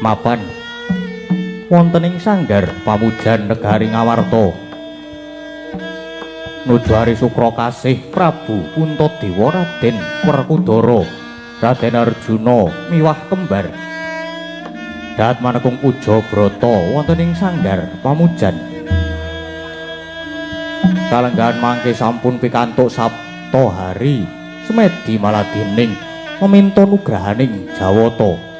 mapan wonten ing sanggar pamujan negari Ngawarta nuju Hari Sukra kasih Prabu Puntadewa Raden Werkudara Raden Arjuna miwah kembar dahat manekung puja brata wonten ing sanggar pamujan kalenggahan mangke sampun pikantuk sabta hari semedi maladining meminta nugrahaning Jawata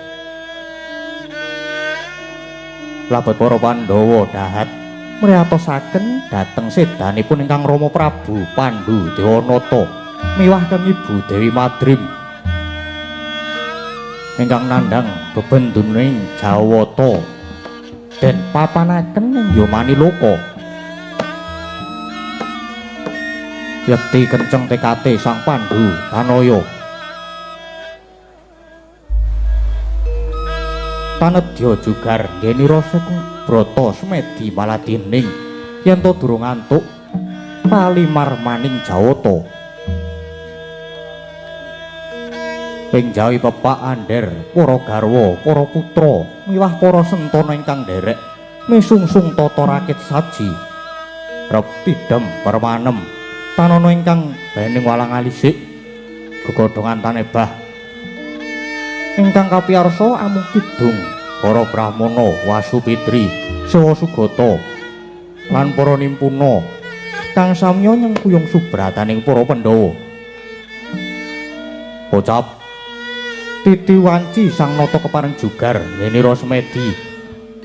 labet para Pandhawa dahat mriyatosaken dhateng sedanipun ingkang Rama Prabu Pandhu Dewanata miwah kang Ibu Dewi Madrim ingkang nandhang bebenduning Jawata den papanaken ing Yomaniloka yekti kenceng tekate Sang Pandhu Tanaya tanedya jugar ngeni rasa brata semedi maladining yen to durung antuk palimarmaning Jawata ing jawi pepak andher para garwa para putra miwah para sentana ingkang nderek misungsung tata rakit saji rep pidhem permanem tanana ingkang bening walang alisik gegodhongan tanebah ingkang kapiyarsa amung kidung para brahmana Wasupitri Sewa Sugata lan para nimpuna kang samya nyengkuyung subrataning para Pandhawa pocap titi wanci sang nata kepareng jugar ngenira semedi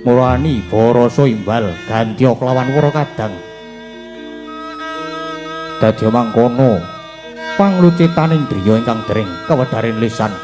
mulani barasa imbal gantya kelawan wara kadang dadi mangkono panglucitaning driya ingkang dering kewedharing lisan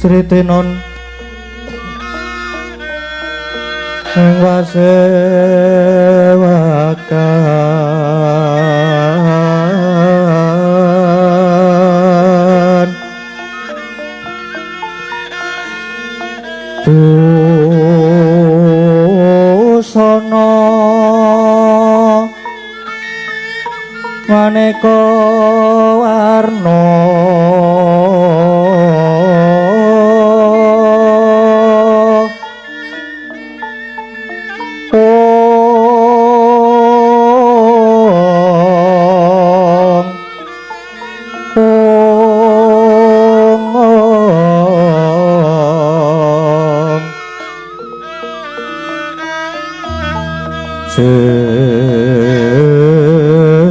Sritenon ing wasewakan busana maneka warna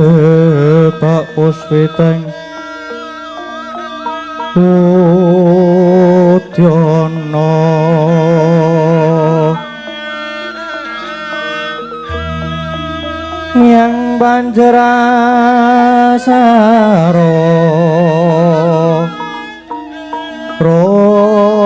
Sepak puspiteng Udyono yang banjerasaro Rokma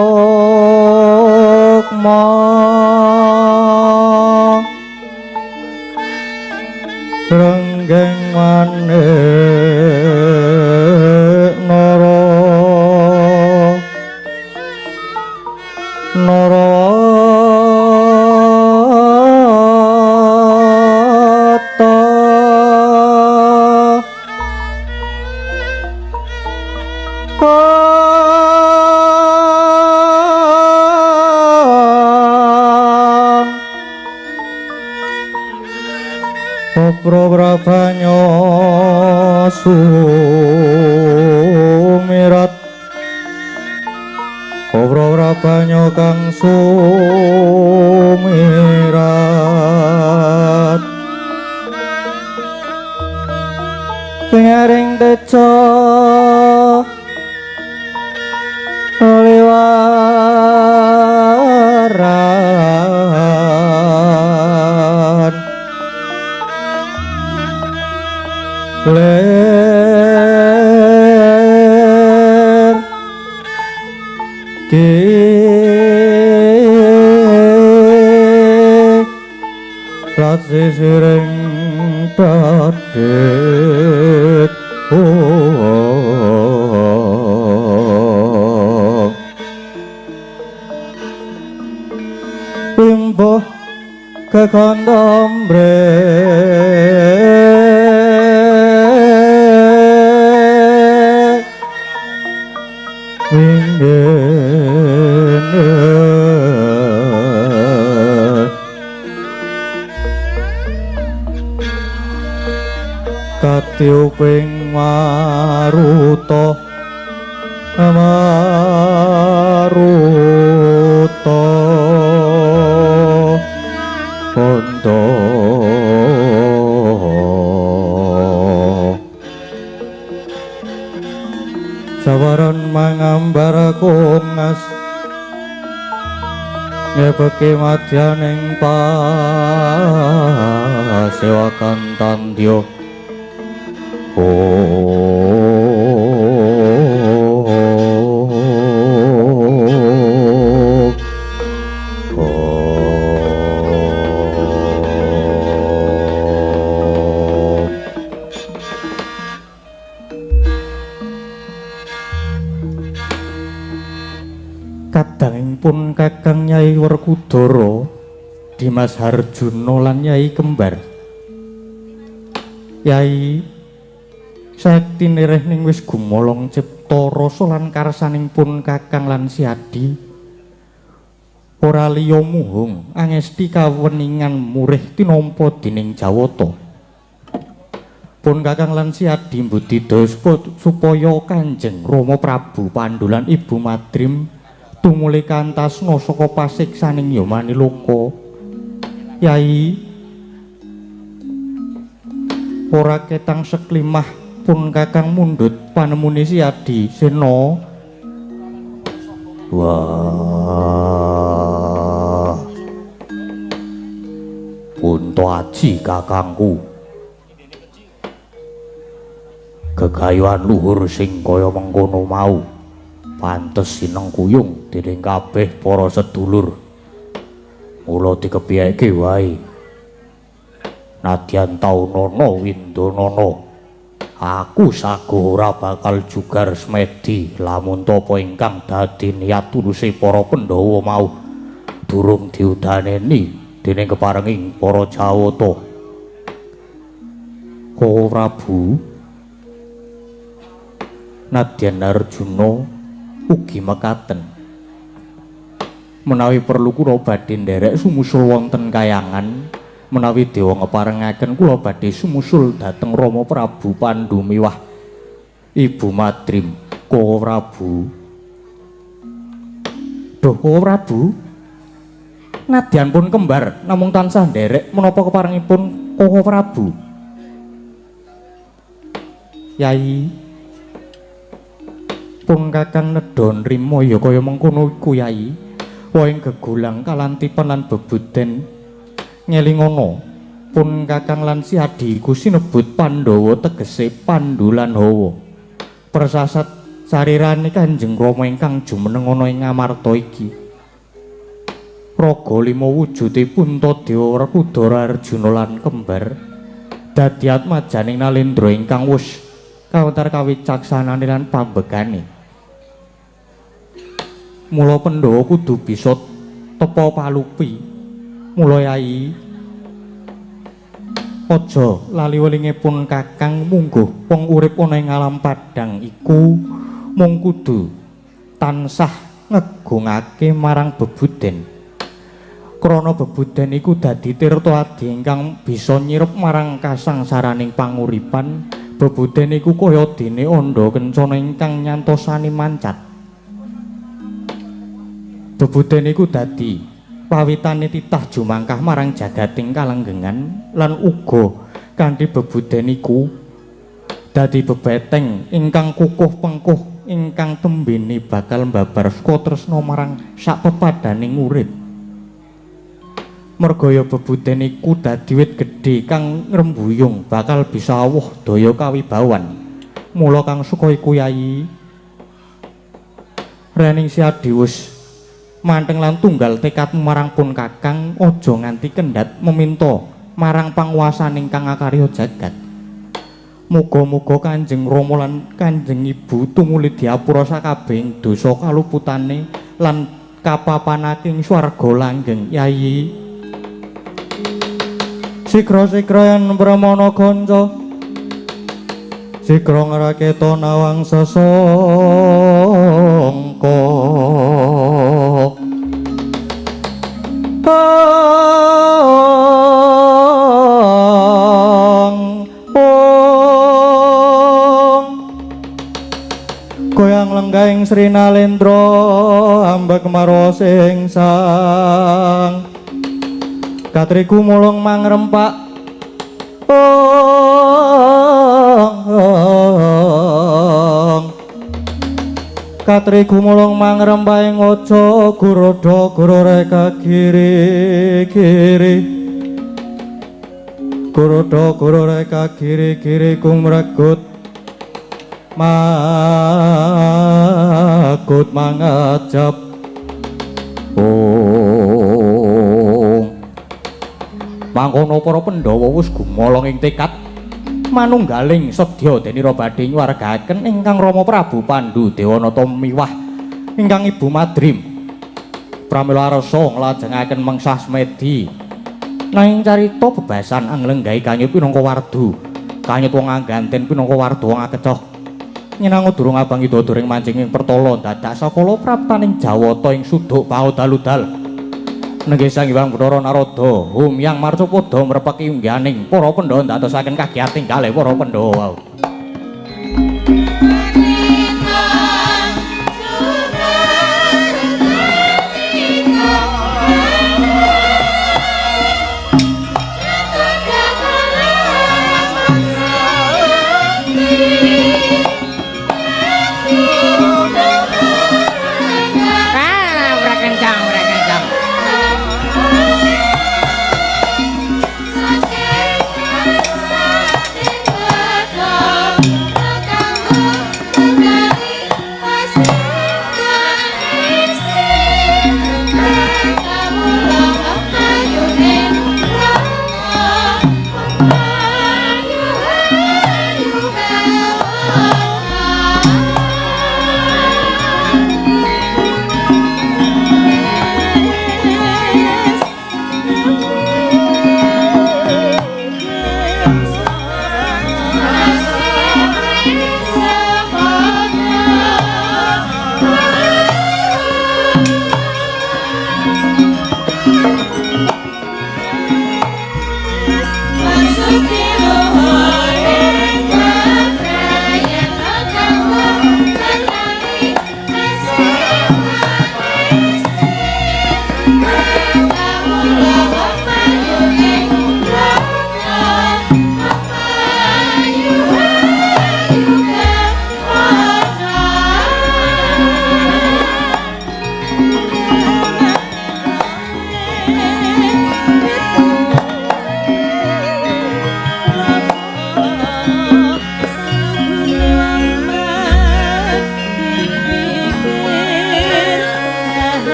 renggeng manik nara narata Prabanya sumirat Prabanya kang sumirat pengaring teca liwaran ler ki lat sisiring padhet pimbuh kekondombre katiuping maruta bondo sawaran mangambar kungas ngepeke madyaning pasewakan tandya kadangipun Kakang Nyai Werkudara Dimas Harjuna lan Nyai Kembar Yai sakti nireh ning wis gumolong cipta rasa lan karsanipun Kakang lan Siadi ora liya muhung angesti kaweningan murih tinampa dening Jawata pun Kakang lan Siadi mbudidaya supaya Kanjeng Rama Prabu Pandhu lan Ibu Madrim tumuli kantasna saka pasiksaning Yamaniloka Yai ora ketang seklimah pun Kakang mundhut panemune Siadi Sena wah punta aji kakangku gegayuhan luhur sing kaya mengkono mau pantes sineng kuyung dening kabeh para sedulur. Mula dikepiyake wae. Nadyan taunana windanana. Aku sago ora bakal jugar smedi lamun tapa ingkang dadi niat tuluse para Pandhawa mau durung diudaneni dening keparenging para Jawata. Kowe Prabu Nadyan Arjuna ugi mekaten. Menawi perlu kula badhe nderek sumusul wonten kayangan, menawi dewa ngeparengaken kula badhe sumusul dhateng Rama Prabu Pandhu miwah Ibu Madrim. Kowe Prabu. Duh Kowe Prabu. Nadyan pun kembar namung tansah nderek menapa keparengipun Kowe Prabu. Yai pun Kakang nedha nrima ya kaya mengkono iku Yai. Woing gegulang kalantipan lan bebuden ngelingana pun Kakang lan si Adi iku sinebut Pandhawa tegese Pandhu lan Hawa. Persasat sarirane Kanjeng Rama ingkang jumeneng ana ing Ngamarta iki. Raga lima wujude Puntadewa Werkudara Arjuna lan kembar dadi atmajaning Nalendra ingkang wus kawentar kawicaksanane lan pambegane. Mula Pandhawa kudu bisa tepa palupi. Mula Yai aja lali welingipun Kakang mungguh wong urip ana ing alam padhang iku mung kudu tansah ngegungake marang bebuden. Krana bebuden iku dadi tirta adi ingkang bisa nyirep marang kasangsaraning panguripan. Bebuden iku kaya dene andha kencana ingkang nyantosani mancat. Bebuden iku dadi pawitane titah jumangkah marang jagating kalenggengan lan uga kanthi bebuden iku dadi bebeteng ingkang kukuh pengkuh ingkang tembene bakal mbabar saka tresna marang sak pepadaning urip. Mergaya bebuden iku dadi wit gedhe kang ngrembuyung bakal bisa awuh daya kawibawan. Mula kang suka iku Yai rening si Adi wis manteng lan tunggal tekad marang pun Kakang aja nganti kendhat meminta marang panguwasan ingkang akarya jagat. Muga-muga Kanjeng Rama lan Kanjeng Ibu tumuli diapura sakabehing dosa kaluputane lan kapapanaking swarga langgeng Yai. Sigra-sigra yen Brahmana kanca sigra ngraketa nawang sesangka. Goyang lenggahing Sri Nalendra ambek marwa sing sang katriku mulung mangrempak katriku mulung mangrempah ing aja guroda guroreka giri-giri guroda guroreka giri-giri kumregut makut mangajab mangkono para Pandhawa wis gumolong ing tekad manunggaling sedya denira badhe nyuwargaken ingkang Rama Prabu Pandhu Dewanata miwah ingkang Ibu Madrim pramila rasa nglajengaken mengsah smedi nanging carita bebasan anglenggahi kanyut pinangka wardu kanyut wong angganten pinangka wardu wong akecoh nyenangu durung abang idodoring mancing ing pertala dadak sakala praptaning Jawata ing suduk paudal-udal nenggih Sang Hyang Bathara Narada humyang marcapada mrepeki ungganing para Pandhawa ndadosaken kagiyating kalih para Pandhawa. Kencang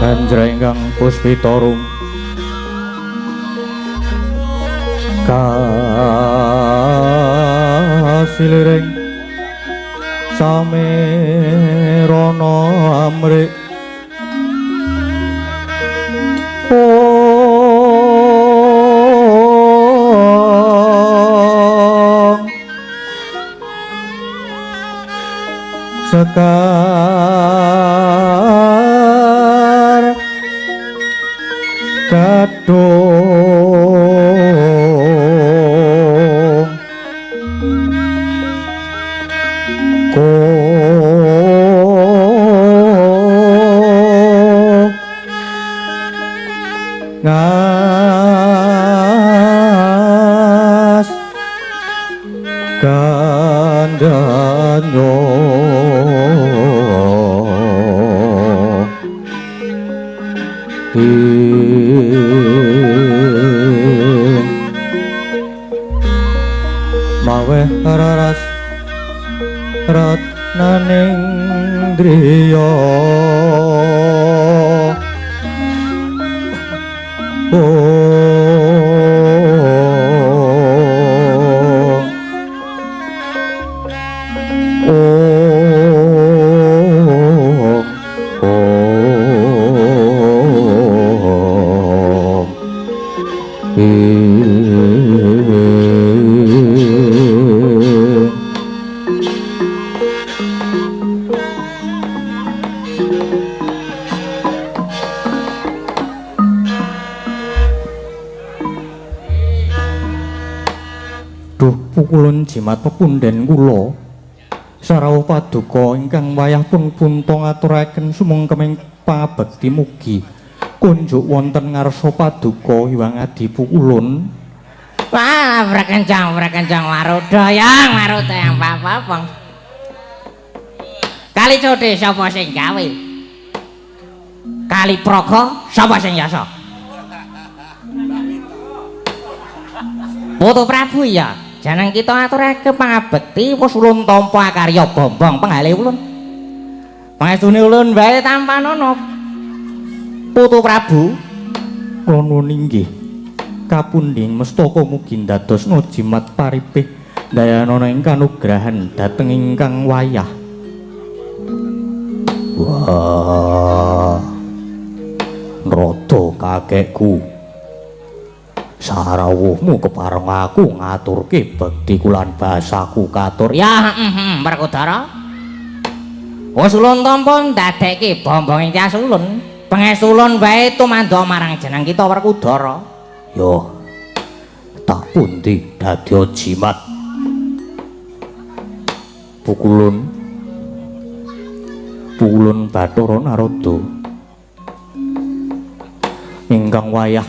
Kanjrenggang Puspitorum kasiliring samirana amrik sekar kadung ko ngas kandanyo maweh raras ratnaning driya pukulan jimat pepunden kula sarau paduka ingkang wayah pun punta ngaturaken sumengkeming pangabekti mugi kunjuk wonten ngarsa paduka Hyang Adi Pukulun. Wah, brekencang Maruda yang papapong. Kali codhe sapa sing gawe? Kali praga sapa sing yasa? Putu Prabu ya. Janang kita aturake pangabekti wis ulun tampa karya bombong penggale ulun. Pangestune ulun bae tampanana. Putu Prabu, kula nuwun inggih. Kapundhing mestaka mugi ndadosna jimat paripih dayanana ing kanugrahan dhateng ingkang wayah. Wah. Nrada kakekku. Sarawuhmu kepareng aku ngaturke bektiku lan basaku katur. Ya, Werkudara. Wis ulun tampa ndadekke bombong ing tias ulun. Pangestu ulun wae tumandha marang jeneng kita Werkudara. Yo. Tak pundi dadya jimat. Pukulun Bathara Narada. Ingkang wayah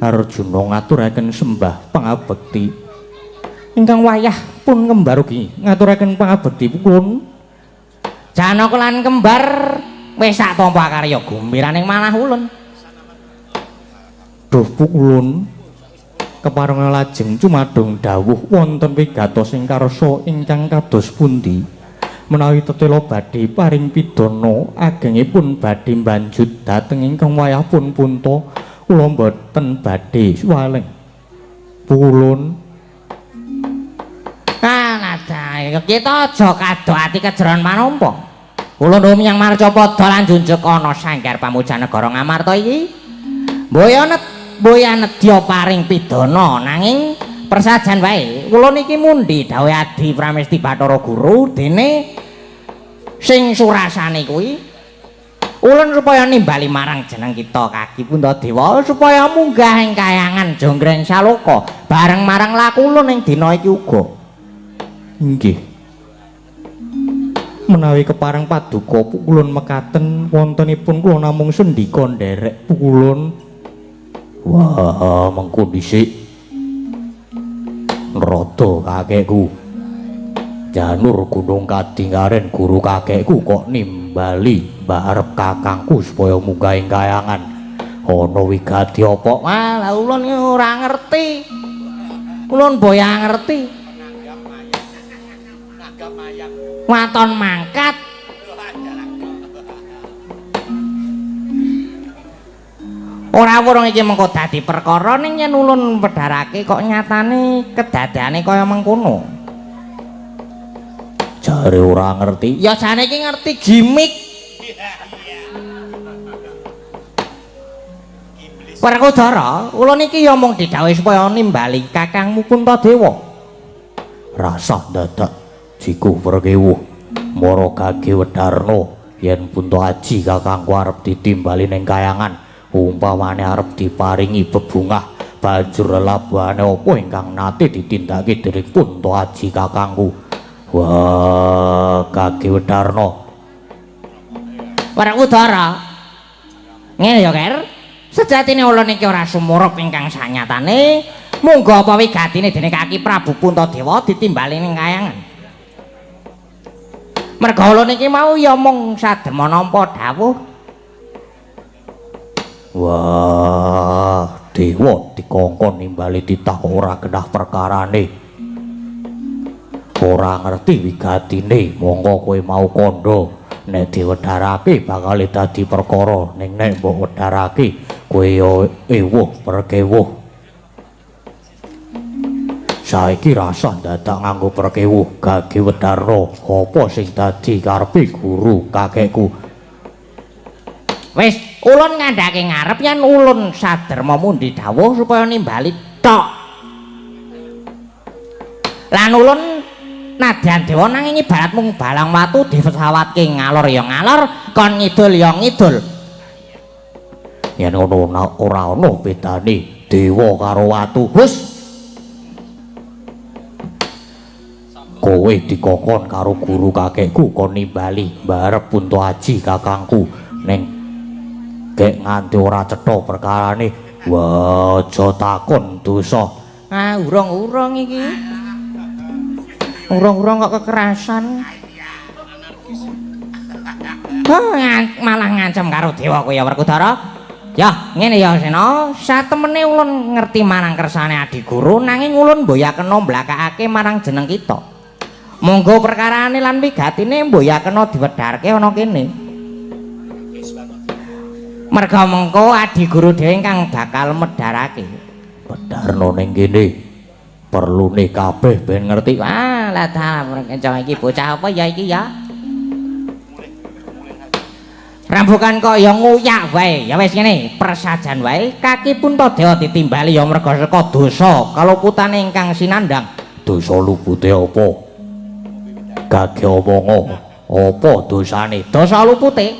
Arjuna ngaturaken sembah pangabekti ingkang wayah pun kembar ugi ngaturaken pangabekti pukulun Janaka lan kembar wis sak tampa karya gumbiraning manah ulun. Duh pukulun kepareng lajeng cumadung dawuh wonten wigatos ing karsa ingkang kados pundi menawi tetela badhe paring pidana agengipun badhe mbanjut dhateng ingkang wayah pun punta kula mboten badhe suwaling pukulun. Kanadae kita aja kado ati kejeron manampa. Ulun umyang marcapada lan junjuk ana sanggar pamuja negara Ngamarta iki. Mboya nedya paring pidana nanging persajan wae. Ulun iki mundi dawuh Adi Pramesti Bathara Guru dene sing surasane kuwi ulun supaya nimbali marang jeneng kita Kaki Puntadewa supaya munggah ing kayangan Jonggreng Saloka bareng marang laku ulun ing dina iki uga. Inggih. Menawi kepareng paduka pukulun mekaten wontenipun kula namung sendika nderek pukulun. Wah, mengko dhisik. Nrada kakekku. Janur Gunung Kadingaren guru kakekku kok nimbali mbarep kakangku supaya munggah ing kayangan. Ana wigati apa? Wah, ulun ora ngerti. Ulun boya ngerti. Waton mangkat. Ora wurung iki mengko dadi perkara ning yen ulun pedharake kok nyatane kedadane kaya mengkono. Jare ora ngerti. Ya jane iki ngerti gimik. Werkudara, ulun iki ya mung didhawuhi supaya nimbali kakangmu Puntadewa. Rasah dadak jiku perkewuh mara Gage Wedarna yen Punta Aji kakangku arep ditimbali ning kayangan umpamane arep diparingi bebungah banjur lelabuhane apa ingkang nate ditindakake dening Punta Aji kakangku. Wah, Gage Wedarna. Werkudara. Ngene ya, Ker. Sejatine ulun iki ora sumurup ingkang sanyatane, munggo apa wigatine dening Kaki Prabu Puntadewa ditimbali ning kayangan. Merga ulun iki mau ya mung sadema nampa dawuh. Wah, dewa dikongkon nimbali titah kok ora genah perkarane. Ora ngerti wigatine, monggo kowe mau kandha nek diwedharake bakal dadi perkara ning nek mbok wedharake kowe yo ewuh perkewuh. Saiki rasah dadak nganggo perkewuh Gage Wedarna, apa sing dadi karepe guru kakekku? Wis, ulun ngandhake ngarep yen ulun saderma mundi dawuh supaya nimbali tok. Lan ulun nadyan dewa nanging ibarat mung balang watu dipesawatke ngalor ya ngalor, kon ngidul ya ngidul. Yen ono ora ono bedane dewa karo watu. Hus. Kowe dikokon karo guru kakekku kon nimbali mbarep Punta Aji kakangku ning gek nganti ora cetha perkarane. Wah, aja takon dosa. Ah, urung-urung iki. Urung-urung kok kekerasan. Malah ngancam karo dewa kowe ya Werkudara. Ya, ngene ya Sena, satemene ulun ngerti marang kersane Adi Guru nanging ulun mboya kena mblakakake marang jeneng kita. Monggo perkarane lan wigatine mboya kena diwedharke ana kene. Merga mengko Adi Guru dhewe kang bakal medharake. Wedarna ning kene. Perlune kabeh ben ngerti. Wah, lah dalam kencang iki bocah apa ya iki ya? Rambukan kok ya nguyak wae. Ya wis ngene, persajan wae Kaki Puntadewa ditimbali ya merga saka dosa kaluputane ingkang sinandang. Dosa lupute apa? Gage omongo. Apa dosane? Dosa lupute.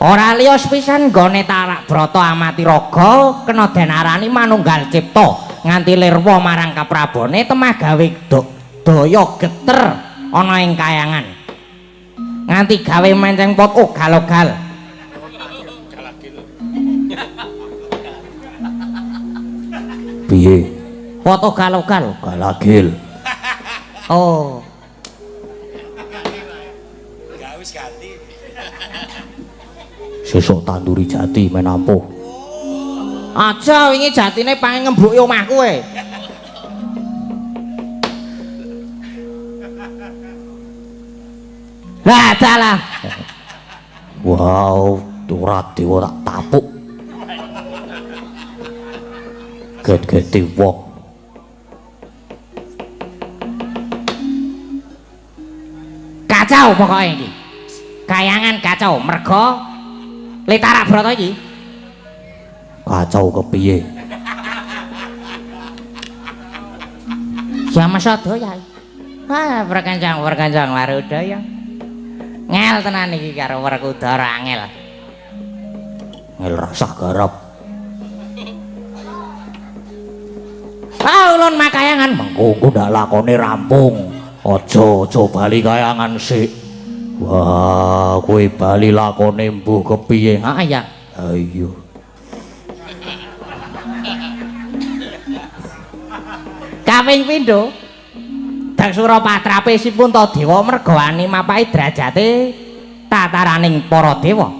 Ora liya sepisan nggone Tarak Brata amati raga kena denarani manunggal cipta. Nganti lirwa marang kaprabone temah gawe daya geter ana ing kayangan nganti gawe menceng pot ugal-ugal. Piye? Pot ugal-ugal Galagil. oh Sesuk tanduri jati menampuh. aja wingi jatine pengen ngembruki omahku kowe. Lah dalah. Wow, ora dewa tak tapuk. Get-gete wong. Kacau pokoknya iki. Kayangan kacau merga le Tarak Brata iki. Kacau kepiye? Ya Masadaya. Wah, perkencang Warudaya. Ngel tenan iki karo Werkudara angel. Ngel rasah garap. Ah, ulun makayangan Mengko ndak lakone rampung. Aja bali kayangan sik. Wah, kowe bali lakone mbuh kepiye? Ah ya. Ayo. Kaping pindho Dak Surapatrape si Puntadewa merga wani mapaki derajate tataraning para dewa.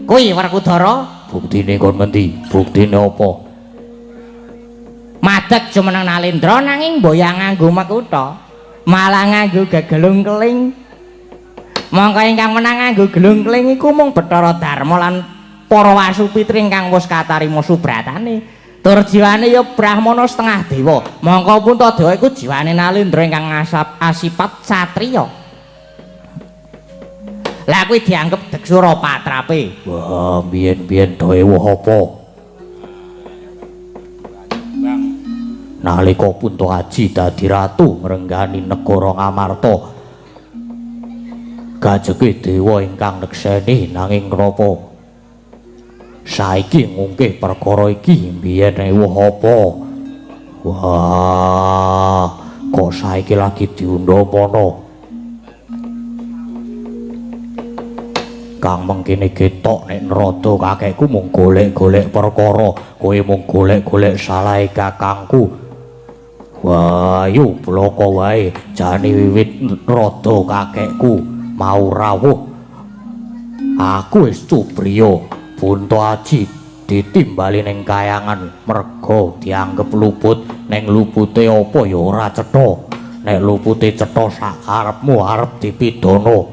Kuwi Werkudara, Buktine kon ngendi? Buktine apa? madeg jumeneng Nalendra nanging mboya nganggo makutha, malah nganggo gegelung keling. Mangka ingkang menang nganggo gelung keling iku mung Bathara Darma lan para wasupitri ingkang wis katarima subratane tur jiwane ya brahmana setengah dewa mongko Puntadewa iku jiwane Nalendra ingkang asipat satriya lah kuwi dianggep deksura patrape wah biyen-biyen dawuh apa nalika Puntahaji dadi ratu ngrenggani negara Ngamarta kajeke dewa ingkang nekseni nanging napa saiki ngungkih perkara iki biyen ewuh apa wah kok saiki lagi diundha mono kang mengkene ketok nek nerada kakekku mung golek-golek perkara kowe mung golek-golek salahe kakangku wah yu bloko wae jane wiwit nerada kakekku mau rawuh aku wis cubriya Puntahaji ditimbali ning kayangan merga dianggep luput ning lupute apa ya ora cetha nek lupute cetha sak karepmu arep dipidana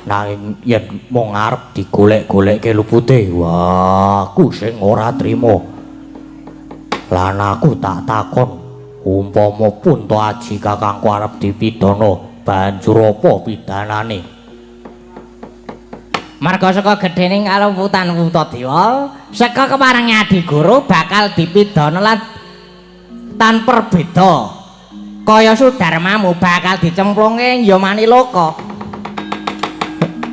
nanging yen mung arep digolek-golekke lupute wah aku sing ora trima lan aku tak takon umpama Puntahaji kakangku arep dipidana banjur apa pidanane marga saka gedhening kalumputan Puntadewa saka kepareng Adi Guru bakal dipidana lan tanpa beda kaya Sudarmamu bakal dicemplunge Yomani Loka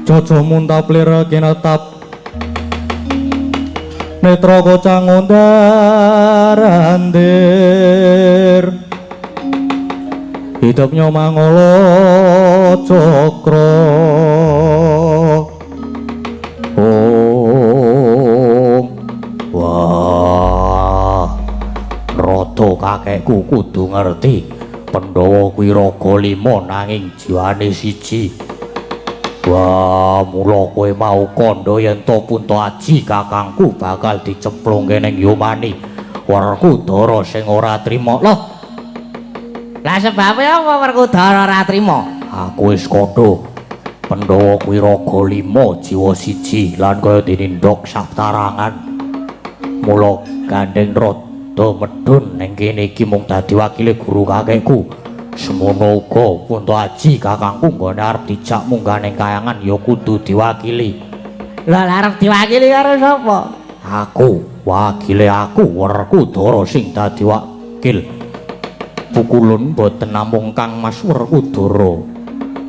Jaja muntaplir kinetap netra kocang ondarandir hidupnya mangolo cokro wah rada kakekku kudu ngerti Pandhawa kuwi raga 5 nanging jiwane siji wah mula kowe mau kandha yen to Puntahaji kakangku bakal dicemplungke ning Yomani Werkudara sing ora trima loh lah sebabe apa Werkudara ora trima aku wis kandha Pandhawa kuwi raga 5 jiwa siji lan kaya dinindok saptarangan mula gandeng rada medhun ning kene iki mung dadi wakile guru kakekku semono uga Puntahaji kakangku nggone arep dijak munggah ning kayangan ya kudu diwakili lah arep diwakili karo sapa aku wakile aku Werkudara sing dadi wakil pukulun boten namung Kang Mas Werkudara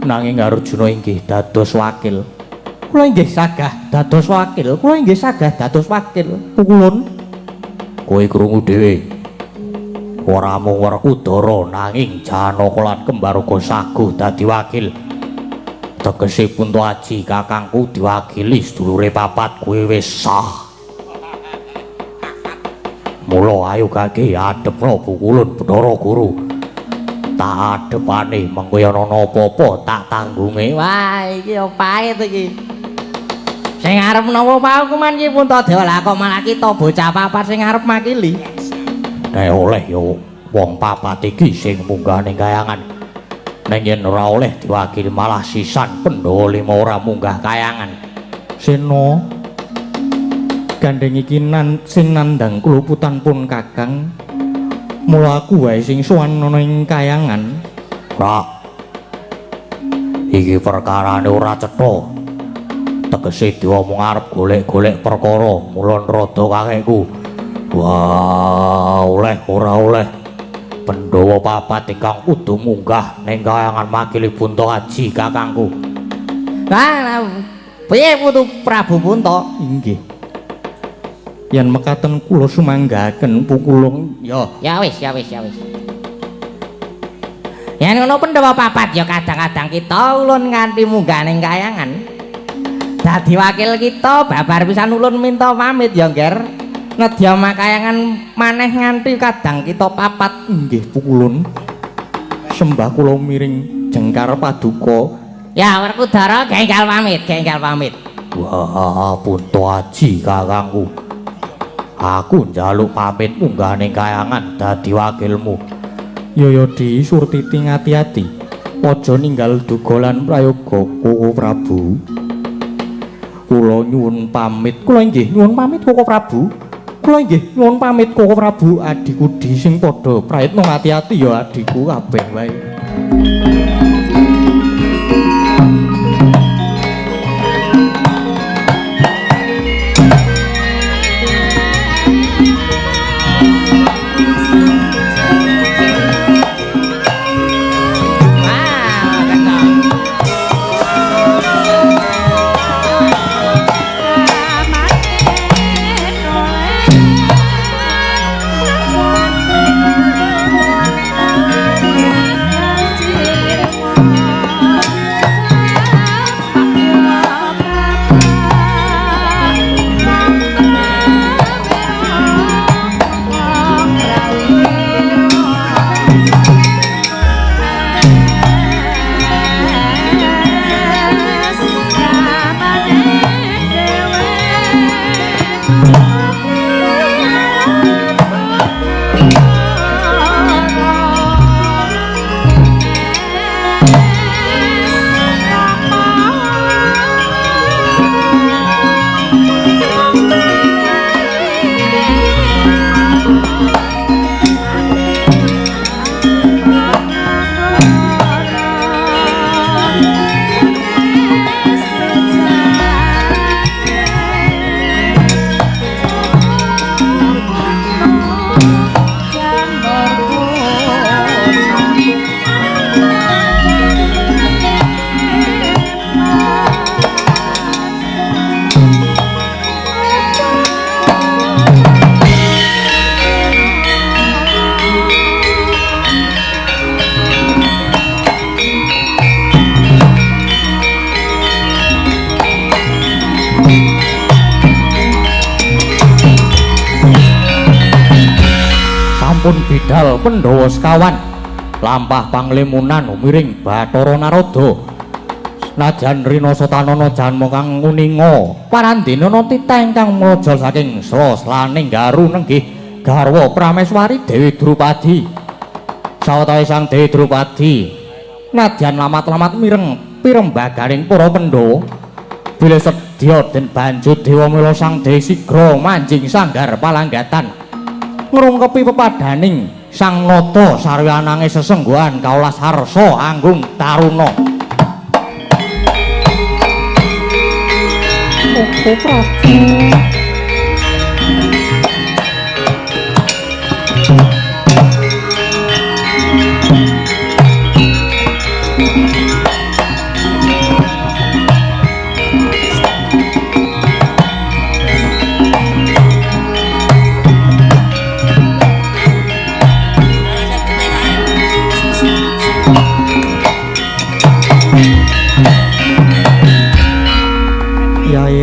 nanging Arjuna inggih dados wakil kula inggih sagah dados wakil kula inggih sagah dados wakil pukulun kowe krungu dhewe ora mung Werkudara nanging Janaka lan kembar uga saguh dadi wakil tegese Puntahaji kakangku diwakili sedulure papat kowe wis sah mula ayo kake adepno pukulun Bathara Guru tak adepane mengko ana apa-apa tak tanggunge wah iki yo pahit iki sing arep napa mau kuman iki Puntadewa lah kok malah kita bocah papat sing arep makili nek oleh yo wong papat iki sing munggah ning kayangan ning yen ora oleh diwakili malah sisan Pandhawa 5 ora munggah kayangan Sena gandeng iki sing nandhang kluputan pun Kakang mula aku wae sing sowan ana ing kayangan Pak iki perkarane ora cetha tegese diomong arep golek-golek perkara mula rada kakekku wah oleh ora oleh Pandhawa papat ingkang kudu munggah ning kayangan makili Puntahaji kakangku lah piye Putu Prabu Punta inggih yen mekaten kula sumanggaken pukulung ya wis yen ngono Pandhawa papat ya kadang-kadang kita ulun nganti munggah ning kayangan dadi wakil kita babar pisan ulun minta pamit ya Nger nedya makayangan maneh nganti kadang kita papat inggih pukulun sembah kula miring jengkar paduka ya Werkudara genggal pamit wah Puntahaji kakangku aku njaluk pamit munggah ning kayangan dadi wakilmu ya Di Surtiti ngati-ati aja ninggal duga lan prayoga Prabu Kula nyuwun pamit. Kula inggih nyuwun pamit Koko Prabu. Kula inggih nyuwun pamit Koko Prabu, adiku di sing padha praitna ngati-ati ya adiku kabeh wae. Sampun bidal Pandhawa sekawan lampah panglimunan umiring Bathara Narada. Najan rina Satanana janma kang uninga parandinana titah ingkang mlajal saking slaslaning garu nenggih garwa Prameswari Dewi Drupadi. Sawetawis sang Dewi Drupadi nadyan lamat-lamat mireng pirembaganing para Pandhawa bilih sedya den banjur Dewa Mila sang Dewi sigra manjing sanggar palanggatan ngrungkepi pepadaning sang nata sarwi ananging sesengguhan kaulas harsa anggung taruna. Koko Prabu.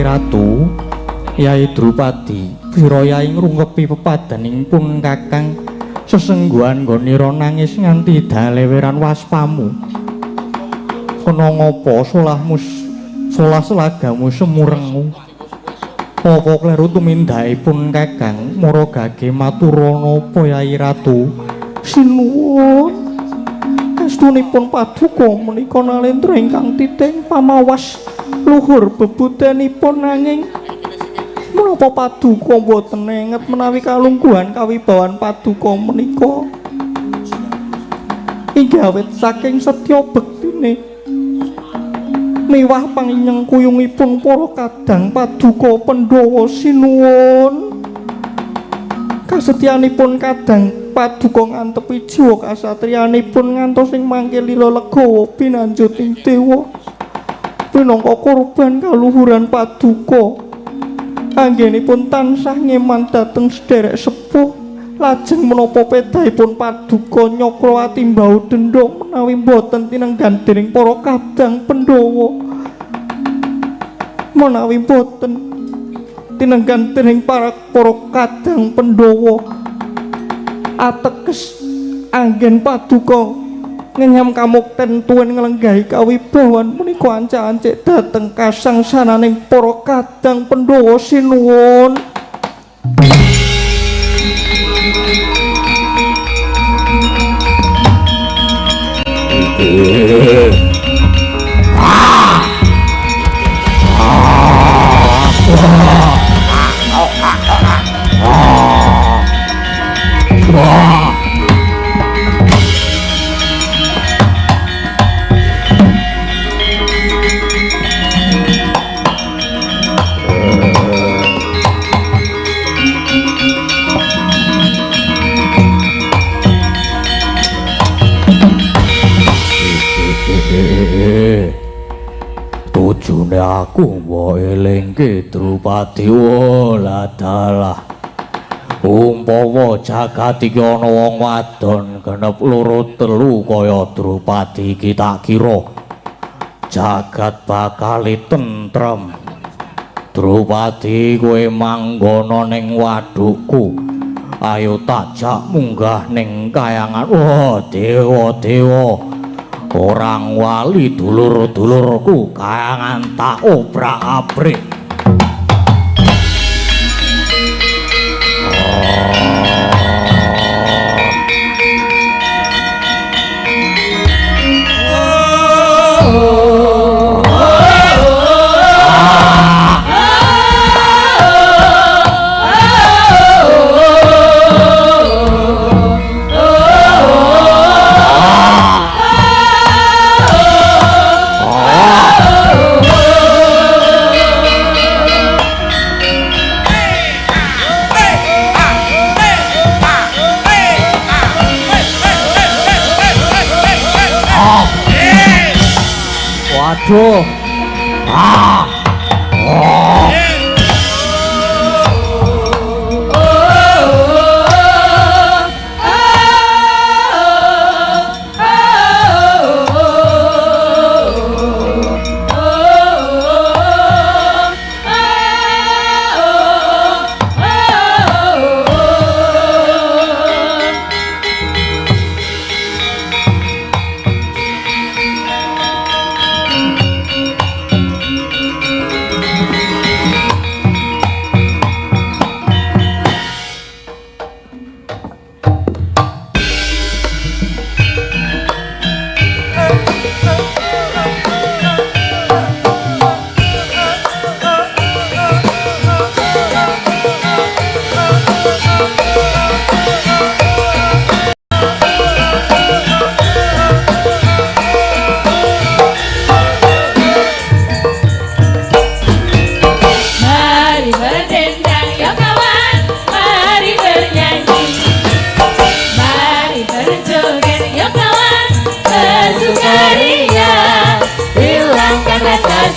Ratu Yai Drupadi pira yai ngrungkepi pepadaning pun kakang sesengguhan nggonira nangis nganti daleweran waspamu kena ngapa solah selagamu semurengu apa kleru tumindakipun kakang mara gage matura napa Yai Ratu sinuwun astunipun paduka menika nalendra ingkang titing pamawas luhur bebudanipun nanging menapa paduka boten nenget menawi kalungguhan kawibawan paduka menika inggih awit saking setya bektine miwah panginyeng kuyungipun para kadang paduka Pandhawa sinuwun kasetyanipun kadang paduka ngantepi jiwa kasatriyanipun ngantos ing mangke lila legawa pinanjut ing dewa pinangka korban kaluhuran paduka anggenipun tansah ngeman dhateng sederek sepuh lajeng menapa pedahipun paduka nyakra atimbau denda menawi boten tinenggan dening para kadang Pandhawa menawi boten tinenggan dening para kadang Pandhawa ateges anggen paduka ngenyam kamukten tuwin nglenggahi kawibawan menika anca-ancik dhateng kasangsananing para kadang Pandhawa sinuwun. bojone aku mbok elingke Drupadi waladalah. Umpama jagat iki ana wong wadon genep loro telu kaya Drupadi iki tak kira jagat bakal tentrem. Drupadi kowe manggono ning wadukku. Ayo takjak munggah ning kayangan. Wah, dewa-dewa. Orang wali dulur-dulurku kayangan tak obrak-abrik. Waduh.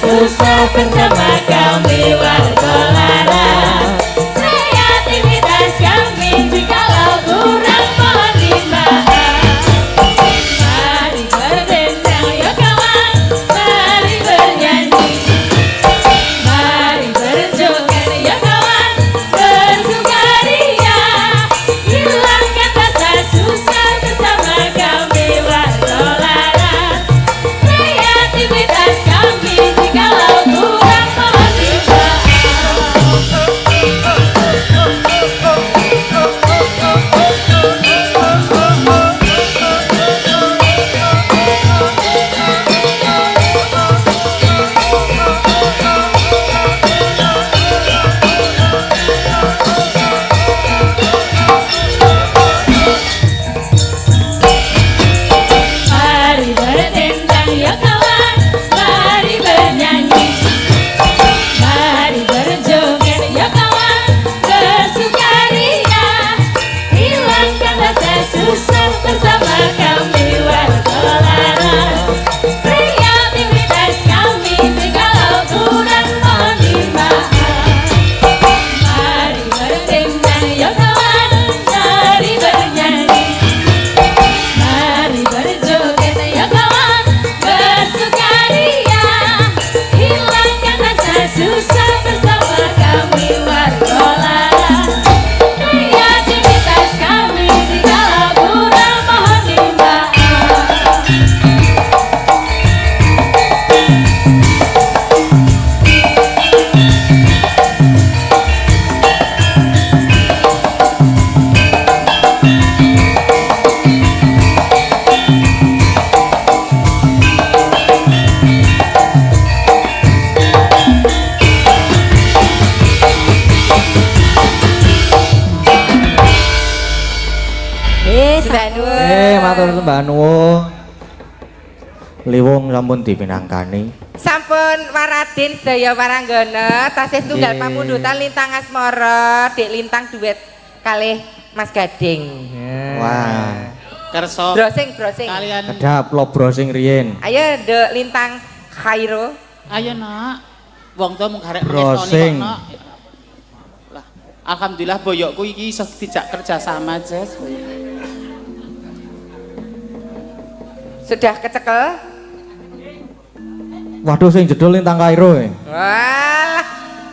Susah bersama kami warga lara. Kreativitas kami jikalau kurang penerimaan. Mari berdendang ya kawan, mari bernyanyi, mari berjoget ya kawan, bersukaria. Hilangkan rasa susah bersama kami warga lara. Kreativitas kami jikalau kurang penerimaan. Mari berdendang ya kawan, mari bernyanyi, mari berjoget ya kawan, bersukaria. Hilangkan rasa susah bersama kami warga lara. Kreativitas kami jikalau kurang penerimaan. Mari berdendang ya kawan, mari bernyanyi, mari berjoget ya kawan, bersukaria. Hilangkan rasa susah bersama kami warga lara. Kreativitas kami jikalau kurang penerimaan. Matur sembah nuwun. Liwung sampun dipinangkani. Sampun Waradin sedaya waranggana tasih tunggal Nggih. pamundutan Lintang Asmara Dik Lintang duet kalih Mas Gading. Wah, Kerso Browsing kalian kedap lo browsing riyen. Ayo Dek Lintang Khairo. Ayo nak. Wong tua mung garek Brosing. Nak. Lah, alhamdulillah boyokku iki iso dijak kerja sama, Jess. Sudah kecekel? Waduh sing jedul Lintang Kairo e. Wah.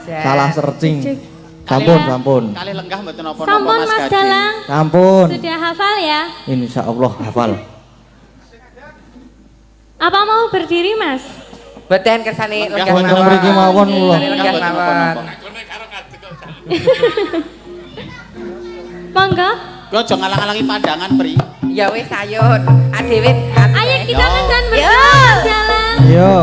Salah searching. Sampun. Kali lenggah mboten napa-napa Sampun Mas Mas Gading. Dalang. Sampun. Sudah hafal ya? Insya Allah hafal. Apa mau berdiri Mas? Boten kersane Lenggah lenggah Wonten mriki mawon kula. Lenggah Mboten mawon. napa-napa. Monggo. Kok aja ngalang-alangi pandangan, Pri. Ya wis ayo. Adewe. Ayo kita Yo. ngedan berdua Yo. Mas Dalang. Yo.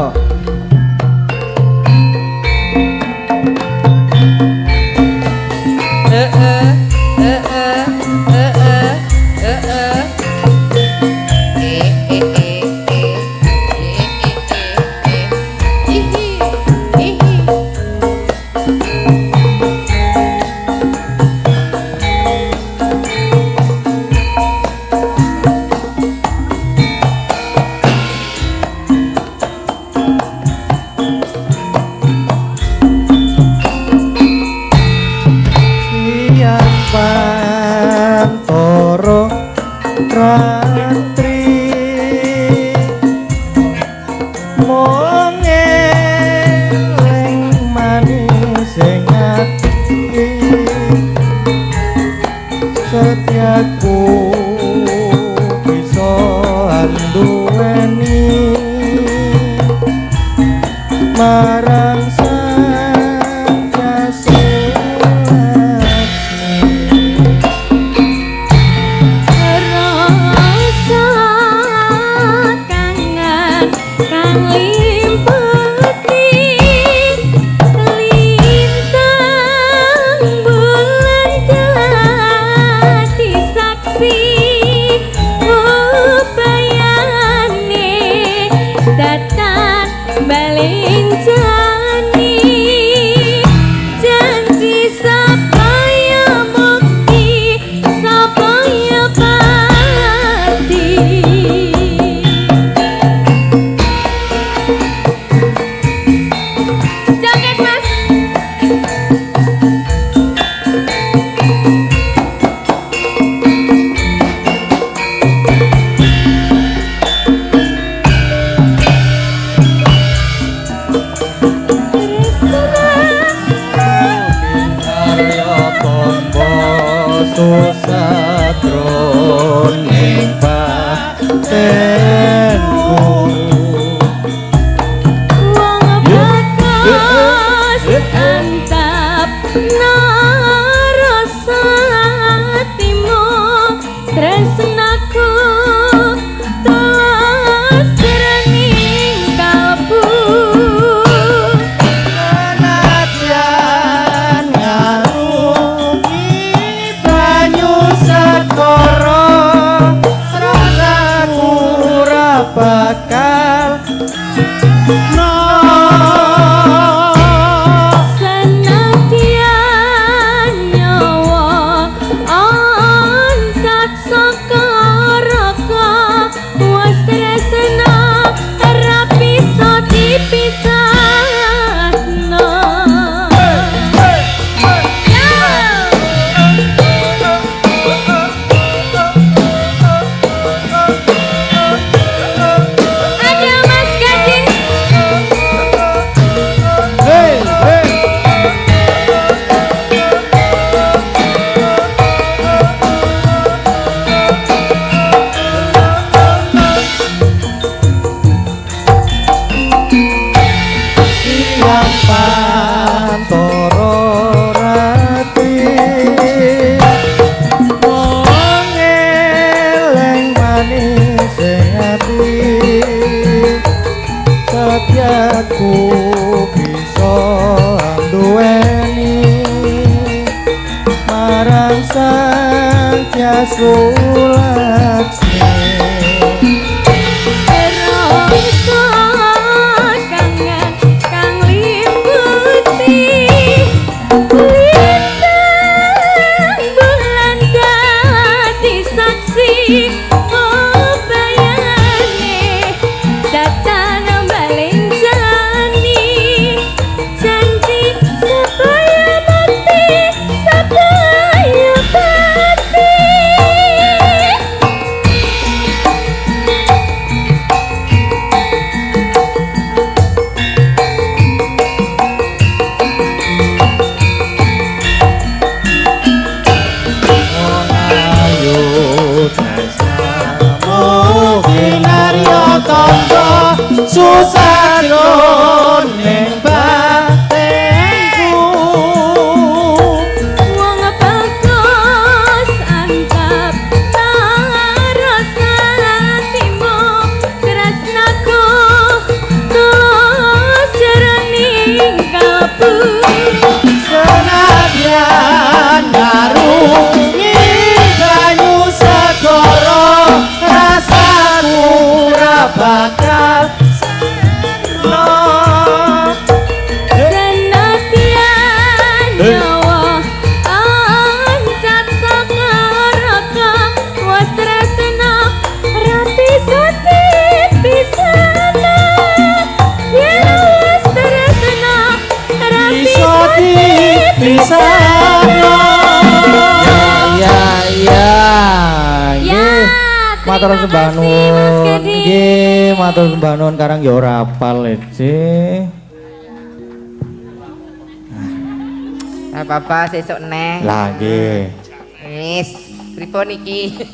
Siang pantoro ratri mongeleng manis ing ati setiaku bisa anduweni marang sang kasih Rasa kangen kang limpeti lintang bulan dadi saksi upayane datang balenjani janji sapaya mukti sapaya pati jaket mas Arya tombo susatruning patenku wong bakas antap narasa hatimu tresnaku telah serenging kalbu Senadyan ngarungi banyu sekoro Serasaku ora bakal no senadyan nyawa angkat saka raka wis tresna ora bisa dipisahno ada Mas Gading Hey, hey. Siang pantoro rati mongeleng manis ing ati setiaku bisa duweni marang sang Tyas Laksmi Rasa kangen kang liputi lintang bulan dadi saksi upayane datang balenjani matur sembah kasih, Mas nuwun. Kedi. Nggih, matur sembah nuwun karang ya ora apal Ece. Apa-apa sesuk neh. Lah nggih. Wis, pripun iki?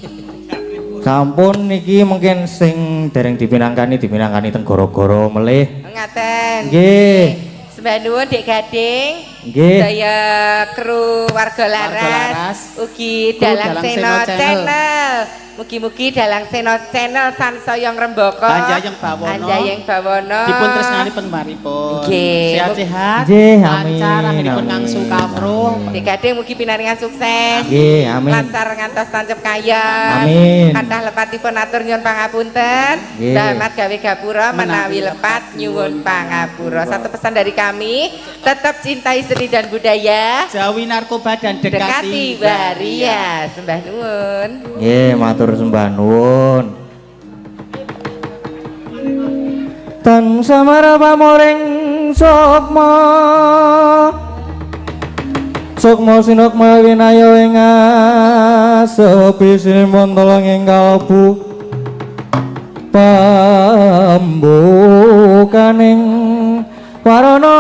Sampun niki mungkin sing dereng dipinangkani teng gara-gara melih. Ngaten. Nggih. Sembah nuwun Dik Gading. Nggih. Daya kru warga Laras. Laras, ugi Kru Dalang Dalang Seno Seno Channel. Mugi-mugi Dalang Seno Channel sansaya ngrembaka. Anjayeng Bawono. Anjayeng Bawono. Dipun tresnani penggemaripun. Nggih. Sehat-sehat. Nggih, amin, Lancar anggenipun amin. ngangsu kawruh. Dik Gading mugi pinaringan sukses. Nggih, amin. Lancar ngantos tancep kaya. Amin. Kathah lepatipun atur nyuwun pangapunten. Nggih. Damat gawe gapura menawi lepat nyuwun pangapura. Satu pesan dari kami, tetap cintai seni dan budaya. Jauhi narkoba dan Dekati waria. Sembah nuwun. Nggih, matur sembah nuwun. Tan samara pamoring sukma. Sukma sinukma winaya ing asepi sinimpun tolong ing kalbu. Pambukaning warana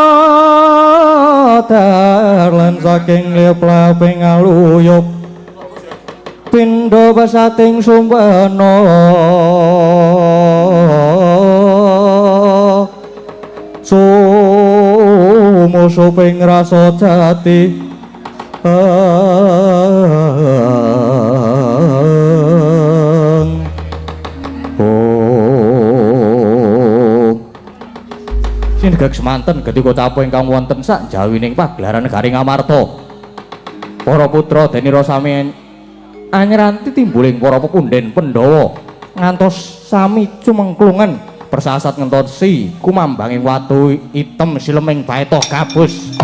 dalan saking leplaping aluyup pindha pasating sumpena sumusuping rasa jati Sinegak semanten ketika capo ingkang wonten sak jawining pagelaran Negari Ngamarta. Para putra denira sami anyeranti timbuling para pepunden Pandhawa ngantos sami cumengklungan persasat ngentosi kumambanging watu item sileming baeta gabus.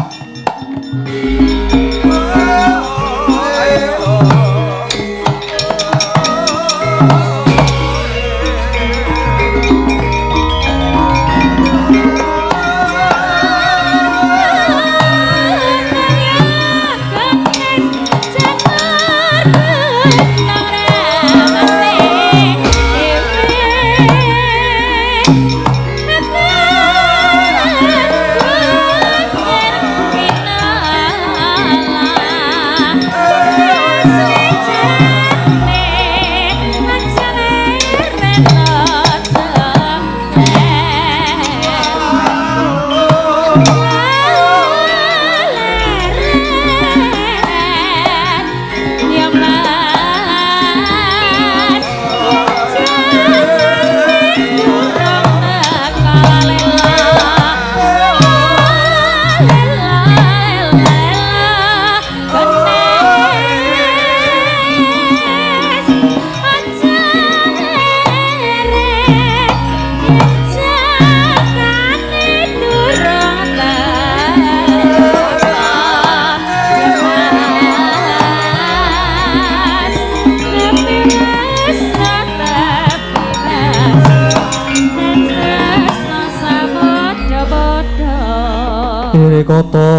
Kata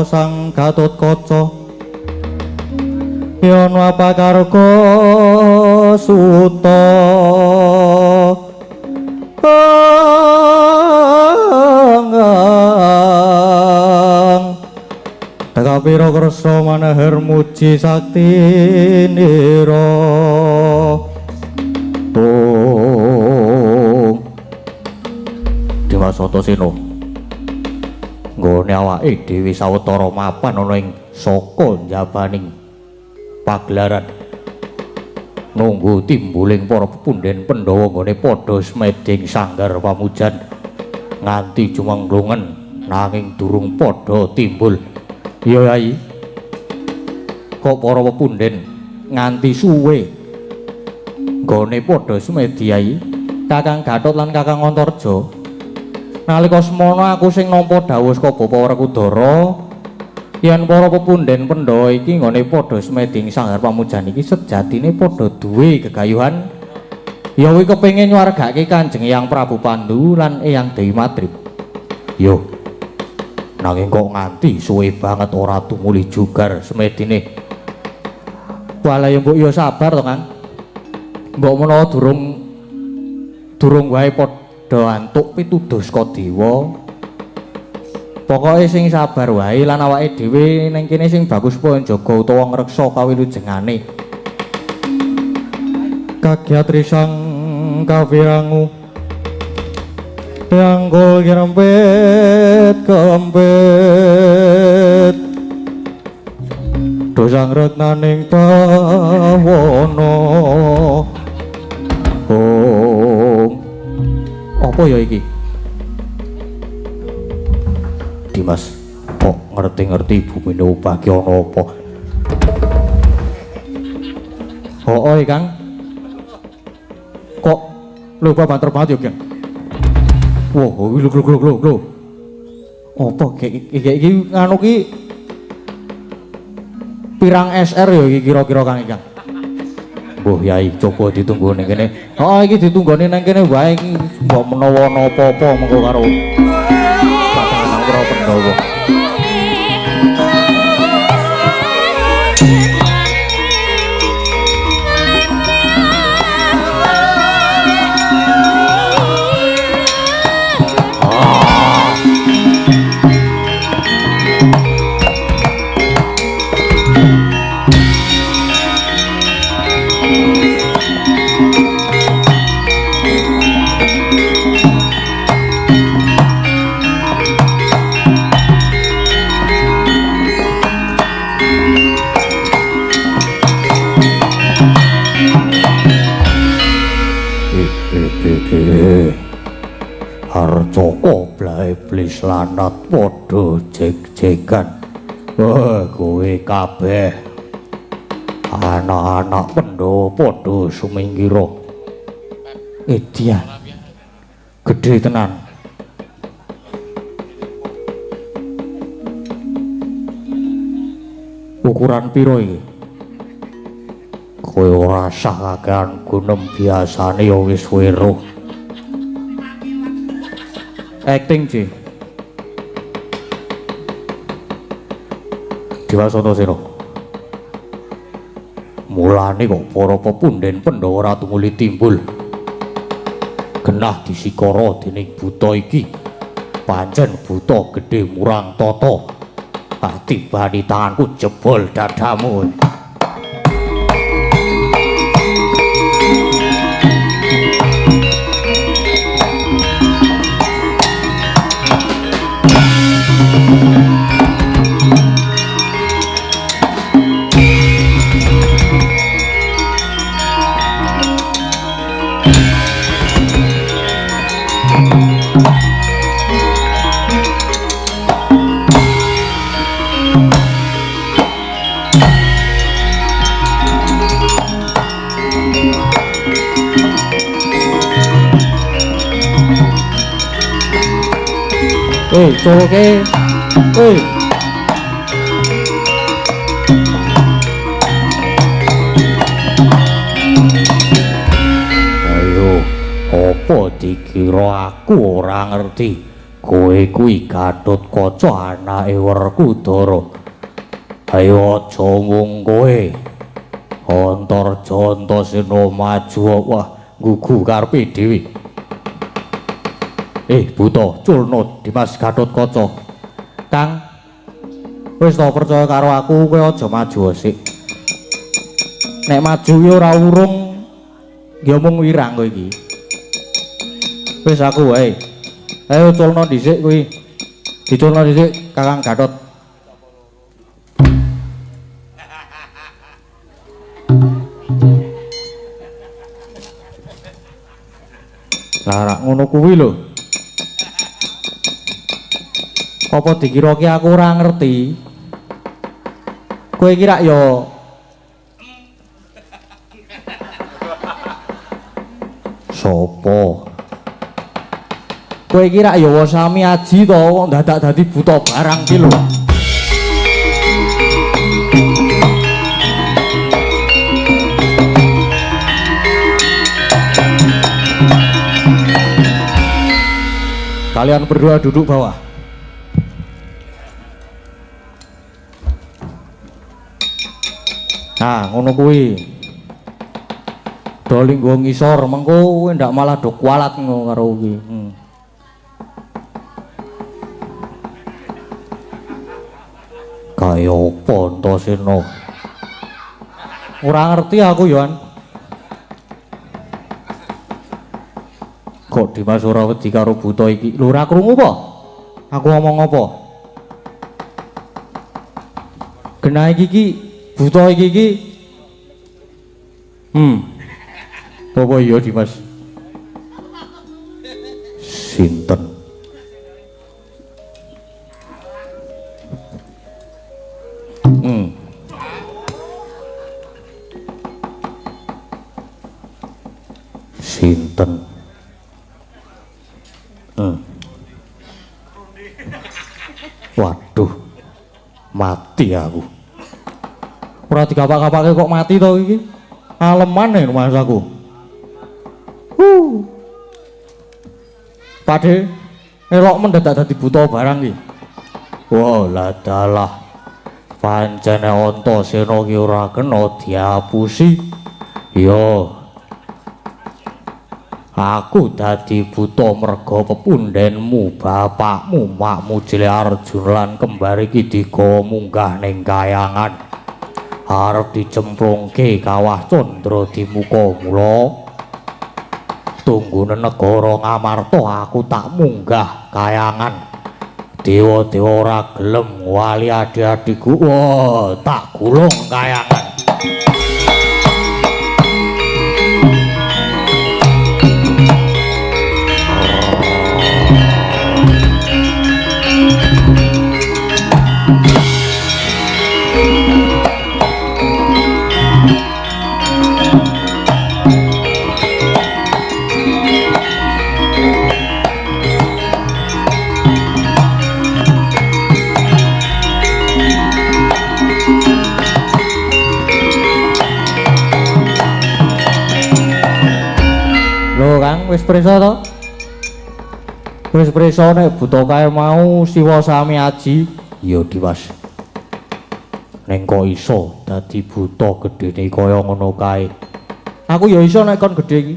sang Gatotkaca yen wapakarga suta Takapira kersa manahar muji sakti nira Dewa Satasena nggone awake dhewe sawetara mapan ana ing saka njabaning pagelaran nunggu timbuling para pepunden Pandhawa nggone padha smeding sanggar pamujan nganti jumengklungen nanging durung padha timbul. Ya Yai, kok para pepunden nganti suwe nggone padha smedi Yai, Kakang Gatot lan Kakang Antarja. Nalika semana aku sing nampa dawuh saka Bapa Werkudara yen para pepunden Pandhawa iki nggone padha smeding sanggar pamujan iki sejatine padha duwe gegayuhan ya kuwi kepengin nyuwargake Kanjeng Hyang Prabu Pandu lan Eyang Dewi Matrip. Yo. Nanging kok nganti suwe banget ora tumuli jugar smedine. Walah ya mbok yo sabar to, Kang. Mbok menawa durung wae padha antuk pituduh saka dewa. Pokoke sing sabar wae lan awake dhewe ning kene sing bagus po njaga utawa ngreksa kawilujengane. Kagiat risang kawirangu Yanggul kempet dosang retnaning pawono apa ya iki Dimas kok ngerti-ngerti bumine upaki ana apa Kang kok lupa banter banget ya Kang wow lho apa iki nganu ki pirang SR ya iki kira-kira Kang Ikang mbuh yai coba ditunggu ning kene iki ditunggone nang kene wae iki mbok menawa ana apa-apa mengko karo Bapak Pandhawa Harjoko blae iblis lanat padha jeg-jegan. Wah, kowe kabeh anak-anak Pandhawa padha sumingkira. Edian. Gedhe tenan. Ukuran piro iki? Kowe ora sah kakean gunem biasane ya wis weruh. Acting Ci Diwasana Sena mulane kok para pepunden Pandhawa ora tumuli timbul genah disikara dening buta iki pancen buta gedhe murang tata tak tibani tanganku jebol dadamu coloke ayo apa dikira aku ora ngerti kowe kuwi Gatotkaca anake Werkudara ayo aja mung kowe Antarja Antasena maju wah gugu karepe dhewe Buta, Culna, Dimas Gatotkaca. Kang, wis ta percaya karo aku, kowe aja maju sik. Nek maju ya ora urung, ya mung wirang kowe iki. Wis aku wae. Ayo culna dhisik kuwi. Diculna dhisik Kakang Gatot. Lah ngono kuwi lho. Apa dikira ki aku ora ngerti? Kowe kira ya sapa? Kowe kira ya Wasami Aji to kok dadak dadi buta barang ki lho. Kalian berdua duduk bawah. Nah, ngono kuwi. doli nggo ngisor mengko kowe ndak malah do kualat ngono karo kuwi. Kaya apa Antasena? Ora ngerti aku yo an. Kok Dimas ora wedi karo buta iki? Lho ora krungu apa? Aku ngomong apa? Genah iki buta iki apa iya Dimas? Sinten? Sinten? Waduh, mati aku. Ora digapak-gapake kok mati to iki? Aleman nek masaku. Pade elok mendadak dadi buta barang iki. Wah, lah dalah. Pancene Antasena ki ora kena diapusi. Yo. Aku dadi buta merga pepundhenmu, bapakmu, makmu Jile Arjuna lan kembar iki digawa munggah ning kayangan. Arep dicemplungke kawah Candra di muka mula. Tunggune negara Ngamarta aku tak munggah kayangan. Dewa-dewa ora gelem wali adik-adikku. Wah, tak gulung kayangan. Wis prisa to? Wis prisa nek buta kae mau Siwa sami aji. Ya Dimas. Ning kok iso dadi buta gedene kaya ngono kae. Aku ya iso nek kon gedhe iki.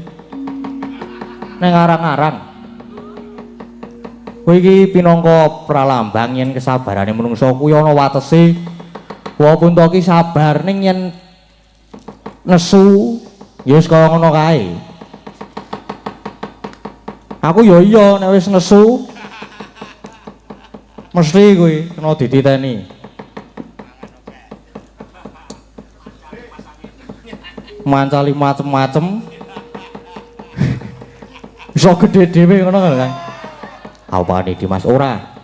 Ning arang-arang. Kowe iki pinangka pralambang yen kesabarane menungsa kuwi ana watese. Walaupun to ki sabar ning yen nesu ya wis kaya ngono kae. Aku ya iya nek wis nesu mesti kuwi kena dititeni. Mancali macem-macem. Iso gedhe dhewe ngono kan. Apane Dimas ora.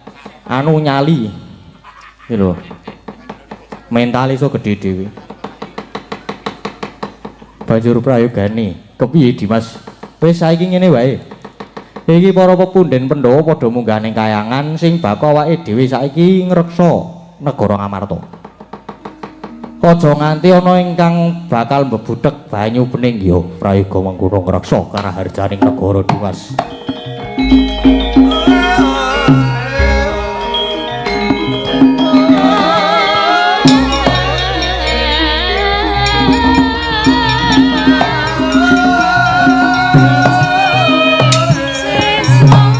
Anu nyali. Iki lho. Mental iso gedhe dhewe. Banjur prayogane, kepiye Dimas? Wis saiki ngene wae. Iki para pepundhen Pandhawa padha munggah ning kayangan sing baka awake dhewe saiki ngreksa negara Ngamarta. Aja nganti ana ingkang bakal mbebudhek banyu bening ya prayoga mengkono ngreksa karaharjaning negara Dimas. la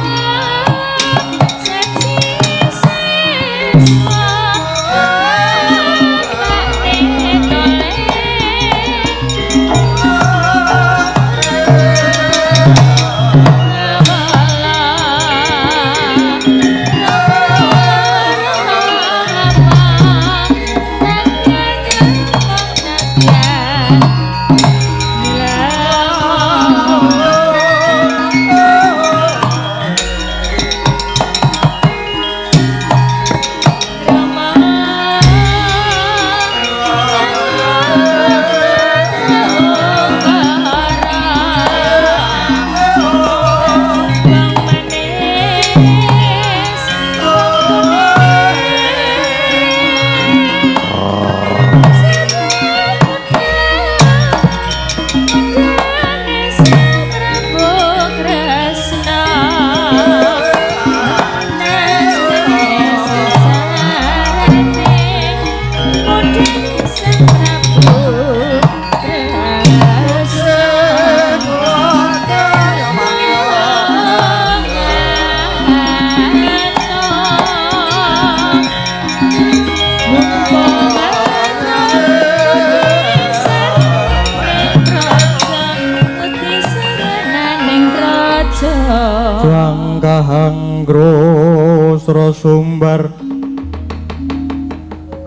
pusra sumbar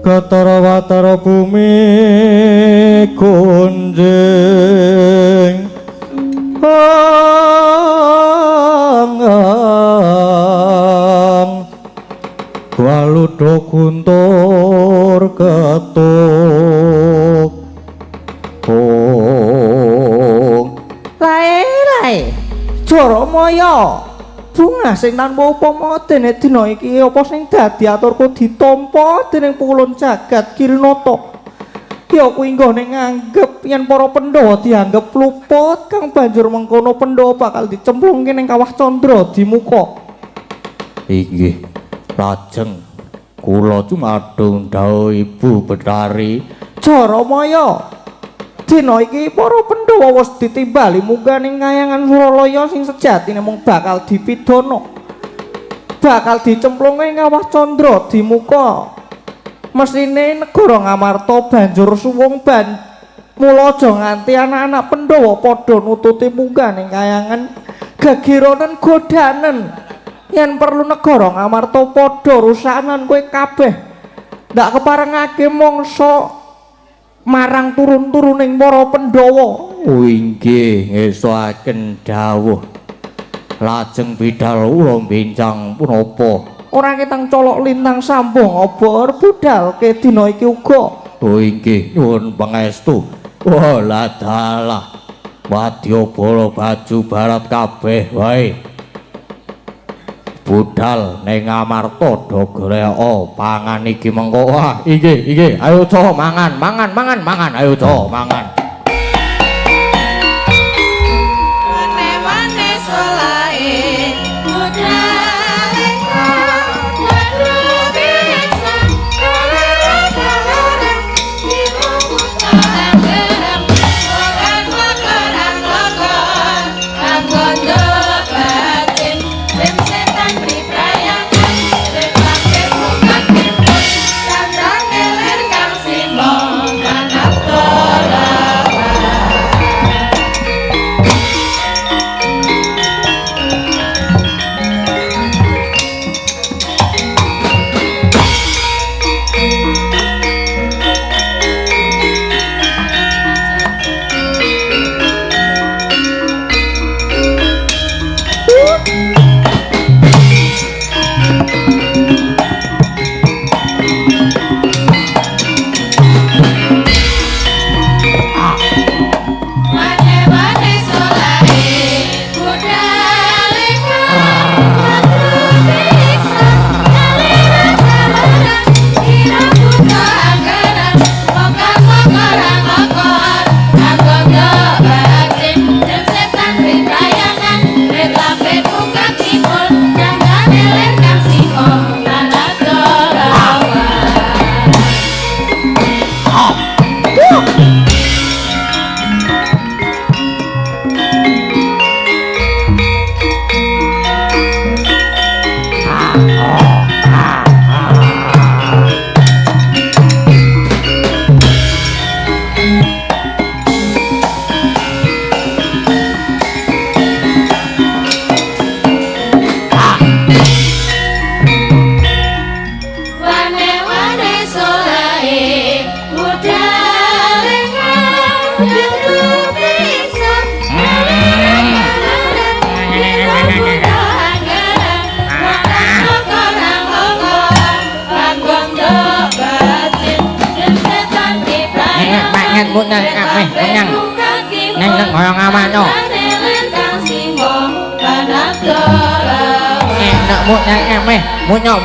Katara watara bumi kunjing Waludo guntur ketuk Lae Jaramaya bunga sing tanpa upama dene dina iki apa sing dadi aturku ditampa dening Pulun Jagat Kirnata ya kuwi nggone nganggep yen para Pandhawa dianggep luput kang banjur mengkono Pandhawa bakal dicemplungke ning kawah Candra Dimuka. Inggih lajeng kula cumadung dawuh Ibu Betari Jaramaya dina iki para Pandhawa wis ditimbali munggah ning kayangan Suralaya sing sejatine mung bakal dipidana bakal dicemplungke ing kawah Candra Dimuka mesine negara Ngamarta banjur suwung mula aja nganti anak-anak Pandhawa padha nututi munggah ning kayangan gegironen godanen yen perlu negara Ngamarta padha rusakan kowe kabeh ndak keparengake mangsa marang turun-turuning para Pandhawa. Inggih ngesoaken dawuh lajeng bidal ula bincang punapa Ora ketang colok lintang sambung obor budal ke dina iki uga. inggih nyuwun pangestu wala dalah wadyabala baju barat kabeh wae budal ning Ngamarta do golek pangan iki mengko wah inggih ayo co mangan ayo co mangan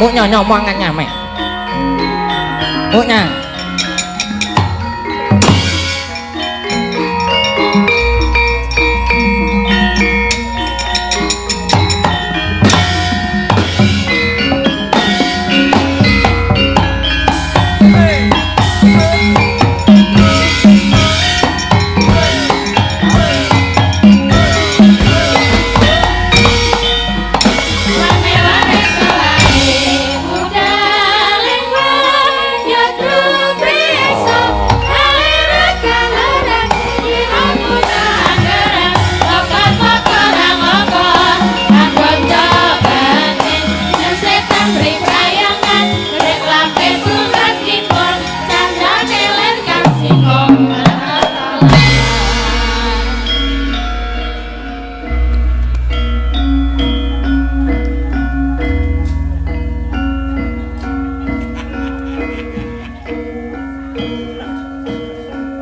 Muknya nyomongan nyame. Muknya. Budal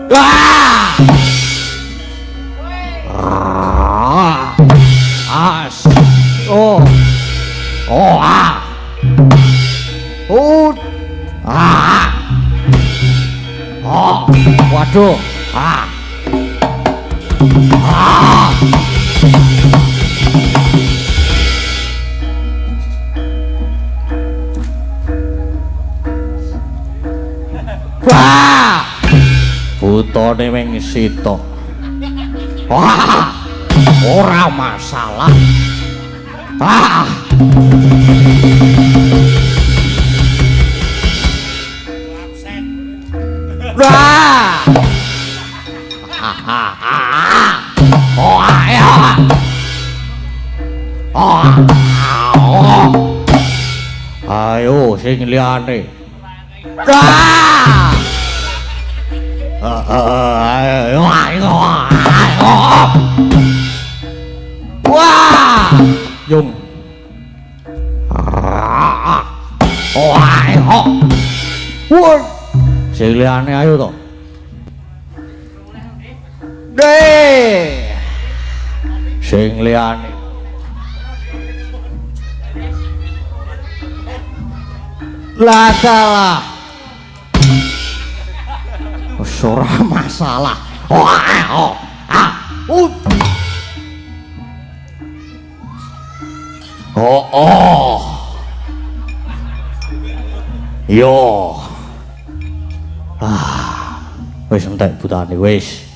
Wah! As. Oh. Oh, ah. Ah. Oh, waduh. Ah. Ah. Wah! Butone wing sita. Wah! Ora masalah. Ah! Wah! Oh, ayo. Oh. Ayo sing liyane. Wah! Ayo, ayo, ayo. Wah! Yung. Oh, ayo. Woi. Sing liyane ayo to. Deh. Sing liyane. Lah salah. Ora masalah. Oh, oh. Ah. Oh, oh. Yo. Ah. Wis entek butane wis.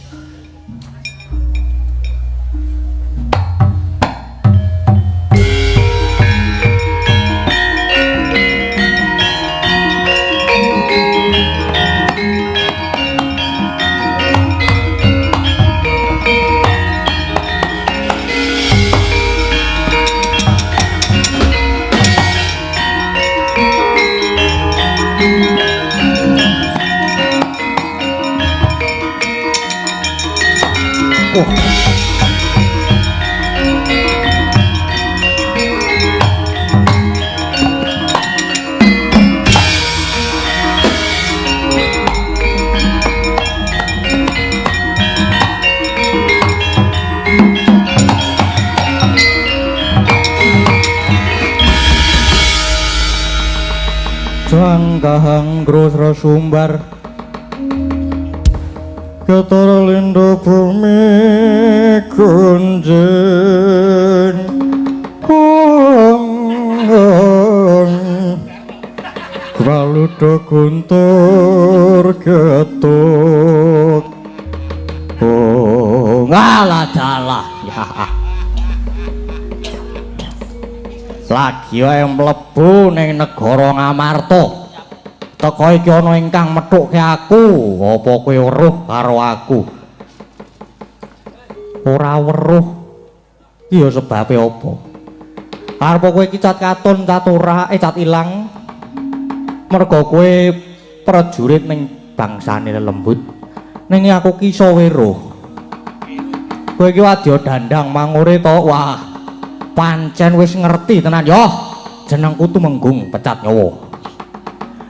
Sangkahang grosro sumbar Ketara lindo bumi kunjing Waluda guntur ketut Oh ngalah dalah ya lagi wae mlebu ning negara Ngamarta. Teko iki ana ingkang methuke aku, apa kowe weruh karo aku? Ora weruh. Iya sebabe apa? Arep kowe iki cat katon, cat ora, cat ilang. Mergo kowe prajurit ning bangsane lembut. Ning aku ki iso weruh. Kowe iki wadya dandang mangure to. Wah. Pancen wis ngerti tenan yo jenengku Tumenggung Pecat Nyawa.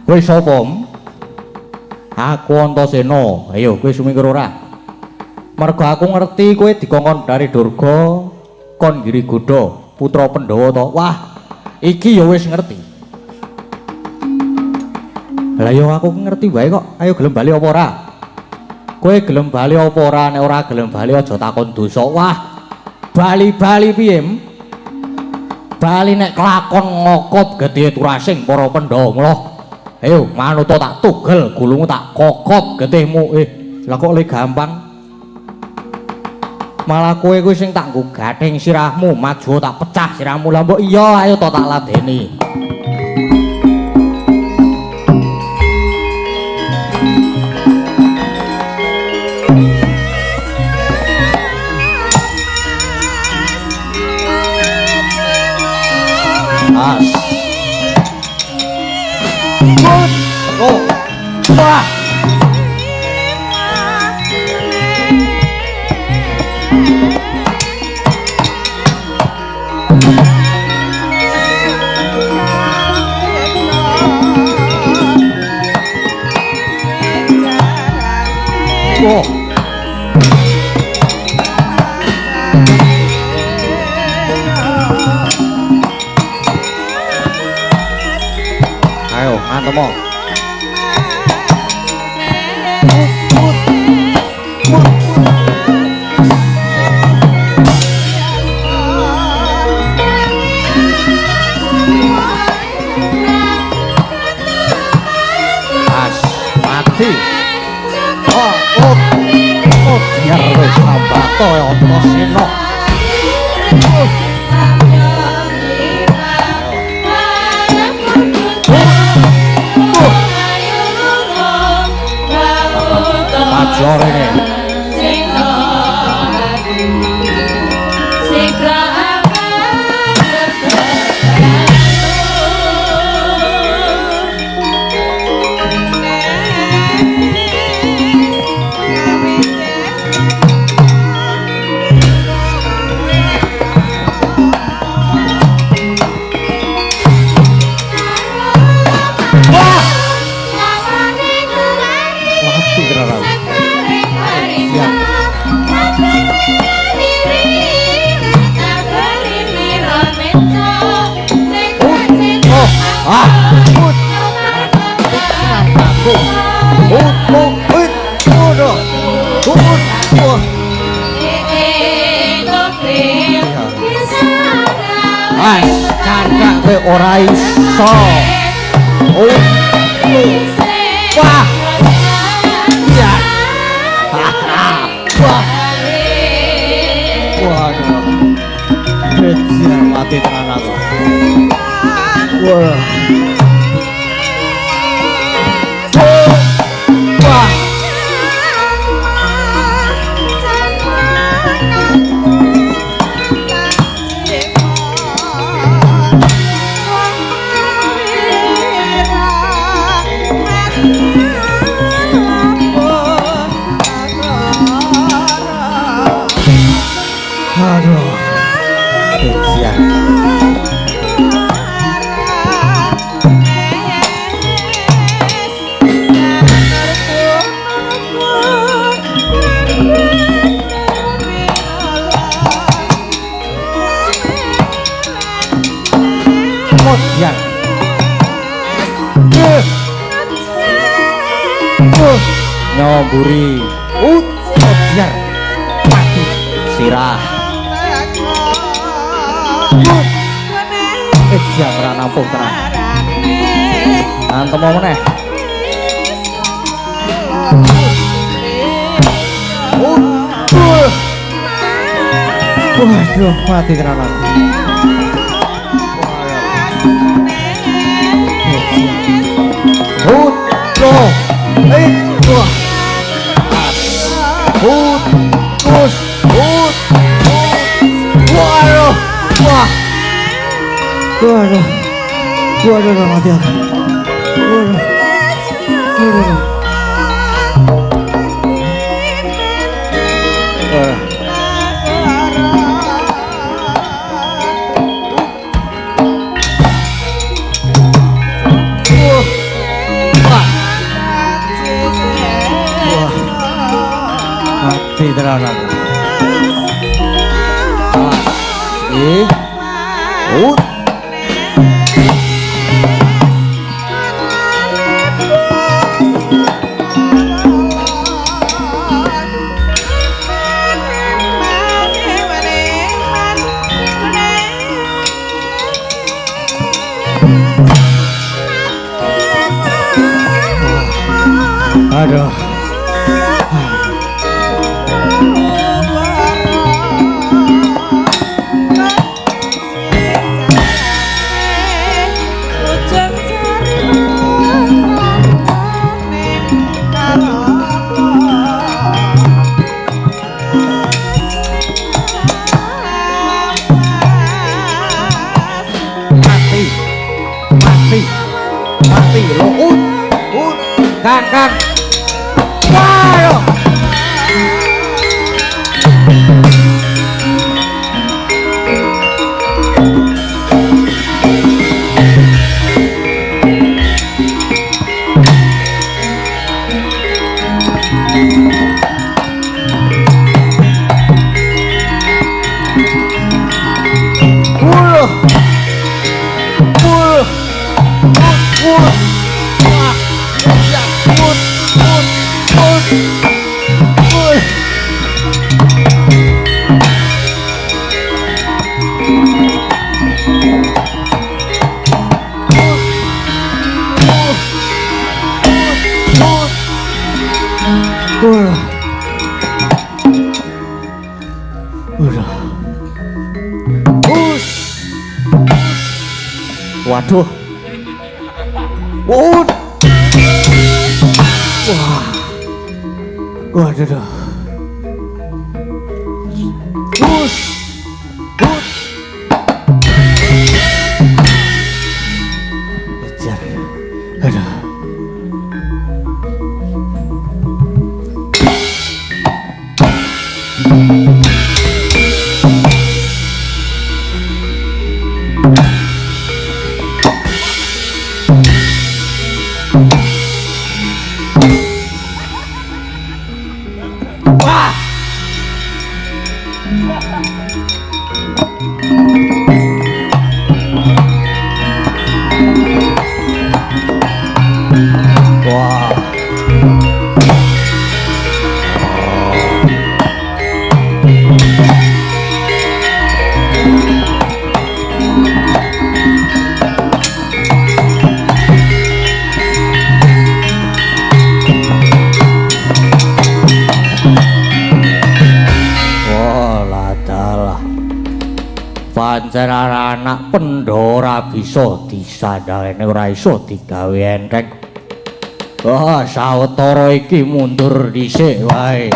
Kowe sapa? Aku Antasena. Ayo kowe sumingkir ora? Mergo aku ngerti kowe dikongkon dari Durga kon Girigudha putra Pandhawa to. Wah, iki ya wis ngerti. Lah yo aku ngerti wae kok. Ayo gelem bali apa ora? Kowe gelem bali apa ora? Nek ora gelem bali aja takon dosa. Wah, bali-bali piye? Bali nek kelakon ngokop gedhe turasing para Pandhawa. Ayo manut tak tugel gulungmu tak kokop getihmu. Lah kok le gampang. Malah kowe kuwi sing tak nggo gathing sirahmu, maju tak pecah sirahmu. Lah mbok iya ayo to tak ladeni. As. Oh. Wah. Oh. Ayo, mantep mo. As mati. Oh, biar wis sambato ya Antasena. Major ini. Mati keraran. Candhak kowe ora iso. Wah. Iya. Wah. Waduh. Bejar mati tenan aku. Wah. Wah. Aduh. Bejar. Modyan. Nyoburi. Modyan. Mati sirah. Jam ra nampung tenan. Antem mau meneh. Waduh, mati tenan aku. Waduh, mati aku. Waduh. Mati tenan aku. Aduh. Mati lo kan. Waduh. Waduh. Wah. Waduh. Bus. Kejar. Aduh. Pancen anak pendora bisa disandalene ora iso digawe enteng. Wah, sawetara iki mundur dhisik wae.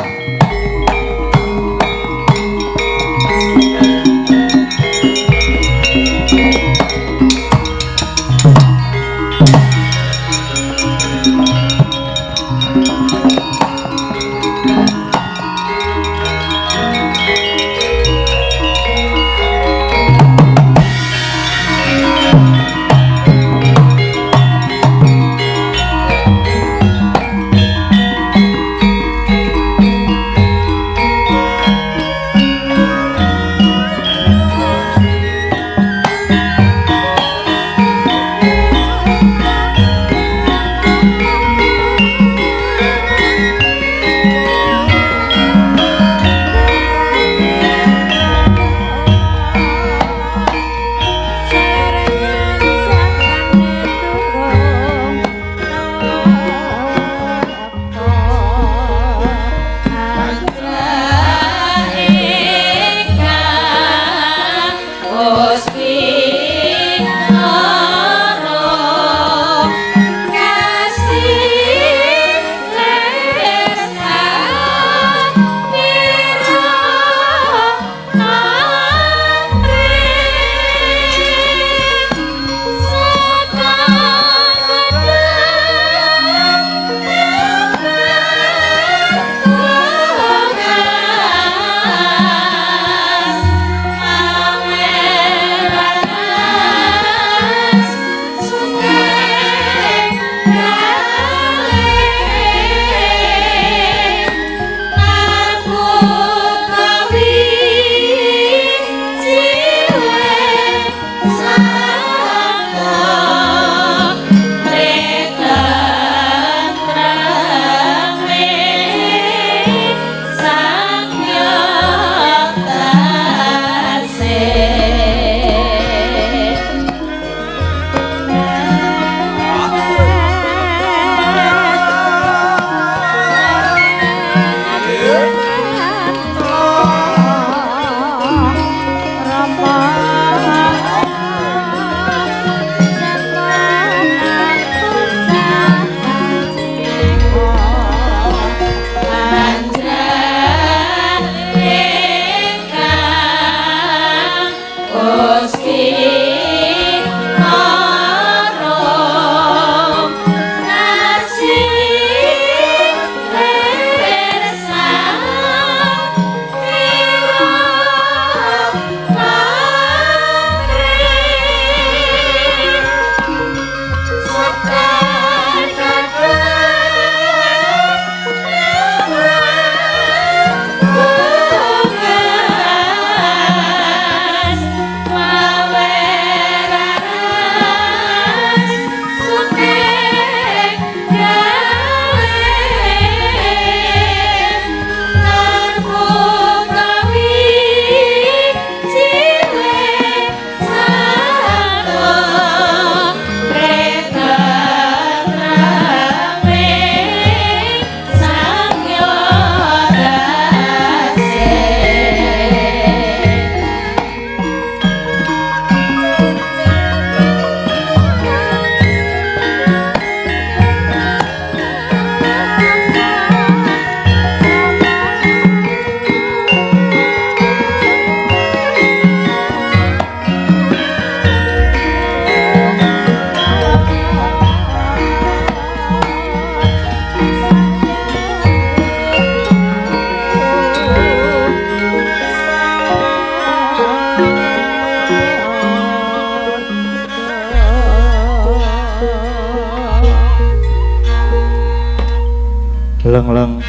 Leng-leng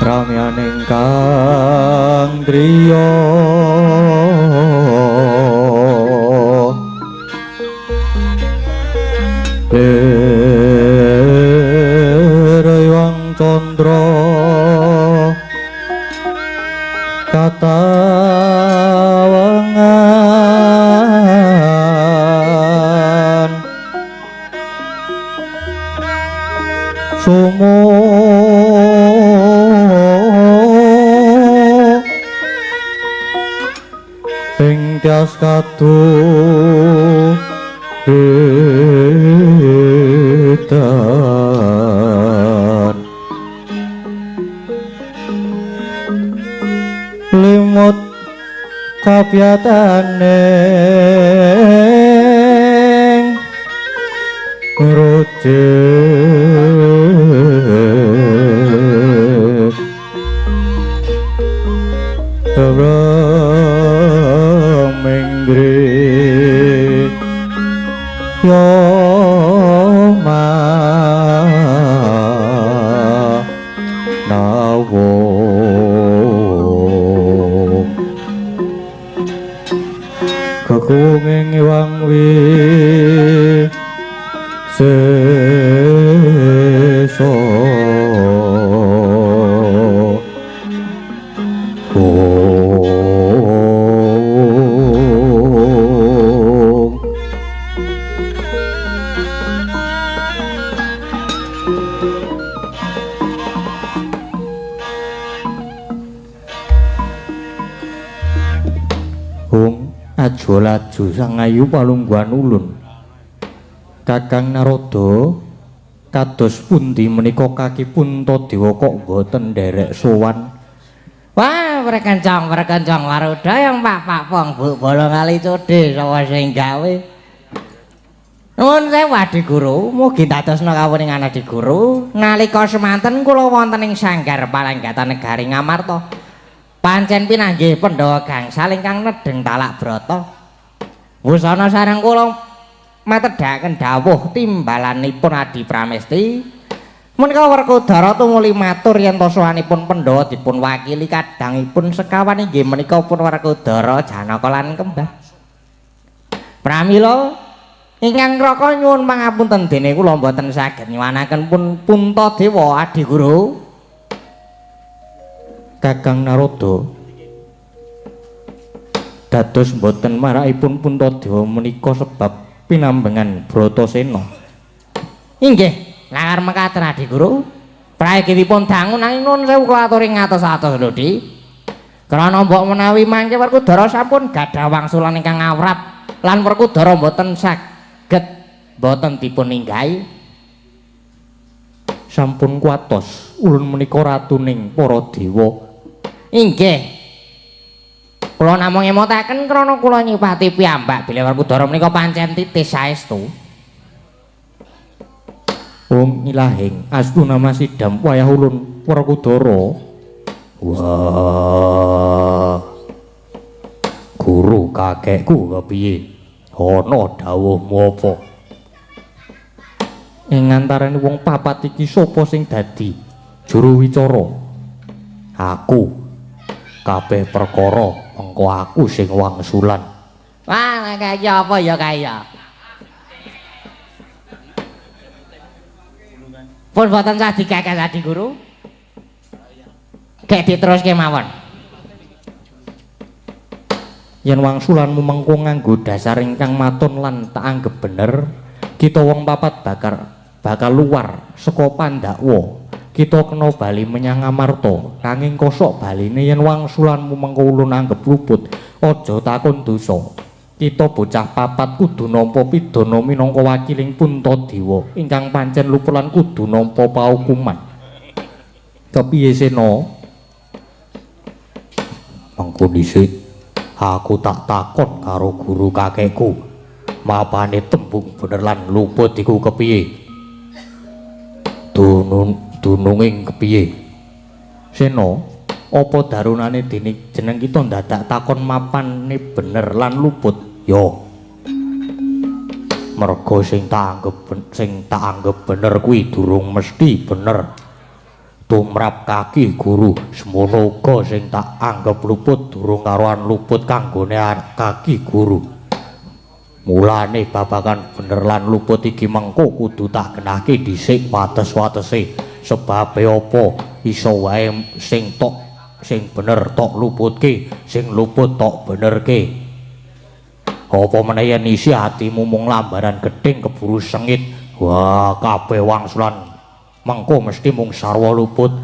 ramyaning kang driya Rewang Candra katawangan sumo ing tias katuh edan limut kapyataneng rujek Minggri Yoma Nawo Kekunging iwang wi Seso Aja laju sang ayu palungguhan ulun Kakang Narada kados pundi menika kaki Puntadewa kok boten nderek sowan. Wah, perkencong Waruda yang Pak Pong Bu bolong kali codhe sapa sing gawe. Nuwun sewu Adi Guru, mugi dadosna kawuningan Adi Guru. Nalika semanten kula wonten ing Sanggar Palanggatan Negari Ngamarta. Pancen pinanggih Pandhawa gangsal ingkang nedheng talak brata. Wusana sareng kula matedaken dawuh timbalanipun Adi Pramesti. Menika Werkudara tumuli matur yen to sowanipun Pandhawa dipun wakili kadangipun sekawan inggih menika pun Werkudara Janaka lan Kembang. Pramila ingkang raka nyuwun pangapunten dene kula mboten saged nyuwanaken pun Puntadewa Adi Guru. Kakang Narada dados mboten marakipun Puntadewa menika sebab pinambengan Bratasena. Inggih, langar mekaten Adi Guru. Praegipun dangu nanging nuwun sewu kula aturi ngatos-atos lho, Di. Krana mbok menawi mangke Werkudara sampun gadah wangsulan ingkang awrat lan Werkudara mboten saged mboten dipun ninggahi. Sampun kuatos ulun menika ratuning para dewa. Inggih. Kula namung ngemotaken krana kula nyipati piyambak bilih Werkudara menika pancen titis saestu. Om ilahing astu nama sidam wayah ulun Werkudara. Wah. Guru kakekku kepiye? Ana dawuhmu apa? Ing antarané wong papat iki sapa sing dadi juru wicara? Aku. Kabeh perkara mengko aku sing wangsulan. Wah, kaya apa ya kaya? Pun boten sah dikekes Adi Guru. Kek diteruske mawon. Yen wangsulanmu mengko nganggo dasar ingkang maton lan tak anggep bener, kita wong papat bakal luar saka Pandhawa. Kita kena bali menyang Ngamarta. Kanging kosok baline yen wangsulanmu mengko ulun anggep luput, aja takon dosa. Kita bocah papat kudu nampa pidana minangka wakiling Puntadewa ingkang pancen luput lan kudu nampa paukuman. Kepiye Sena? Mengko dhisik aku tak takon karo guru kakekku. Mapane tembung bener lan luput iku kepiye? Dununging kepiye? Sena, apa darunane dene jeneng kita ndadak takon mapane bener lan luput? Yo. Merga sing tak anggap bener kuwi durung mesti bener. Tumrap kaki guru semono uga sing tak anggap luput durung karuan luput kanggone kaki guru. Mulane babagan bener lan luput iki mengko kudu tak genahke dhisik wates-watese. Sebabe apa iso wae sing bener tok luputke, sing luput tok benerke. Apa meneh yen isi atimu mung lambaran gedeng keburu sengit, wah kabeh wangsulan mengko mesti mung sarwa luput.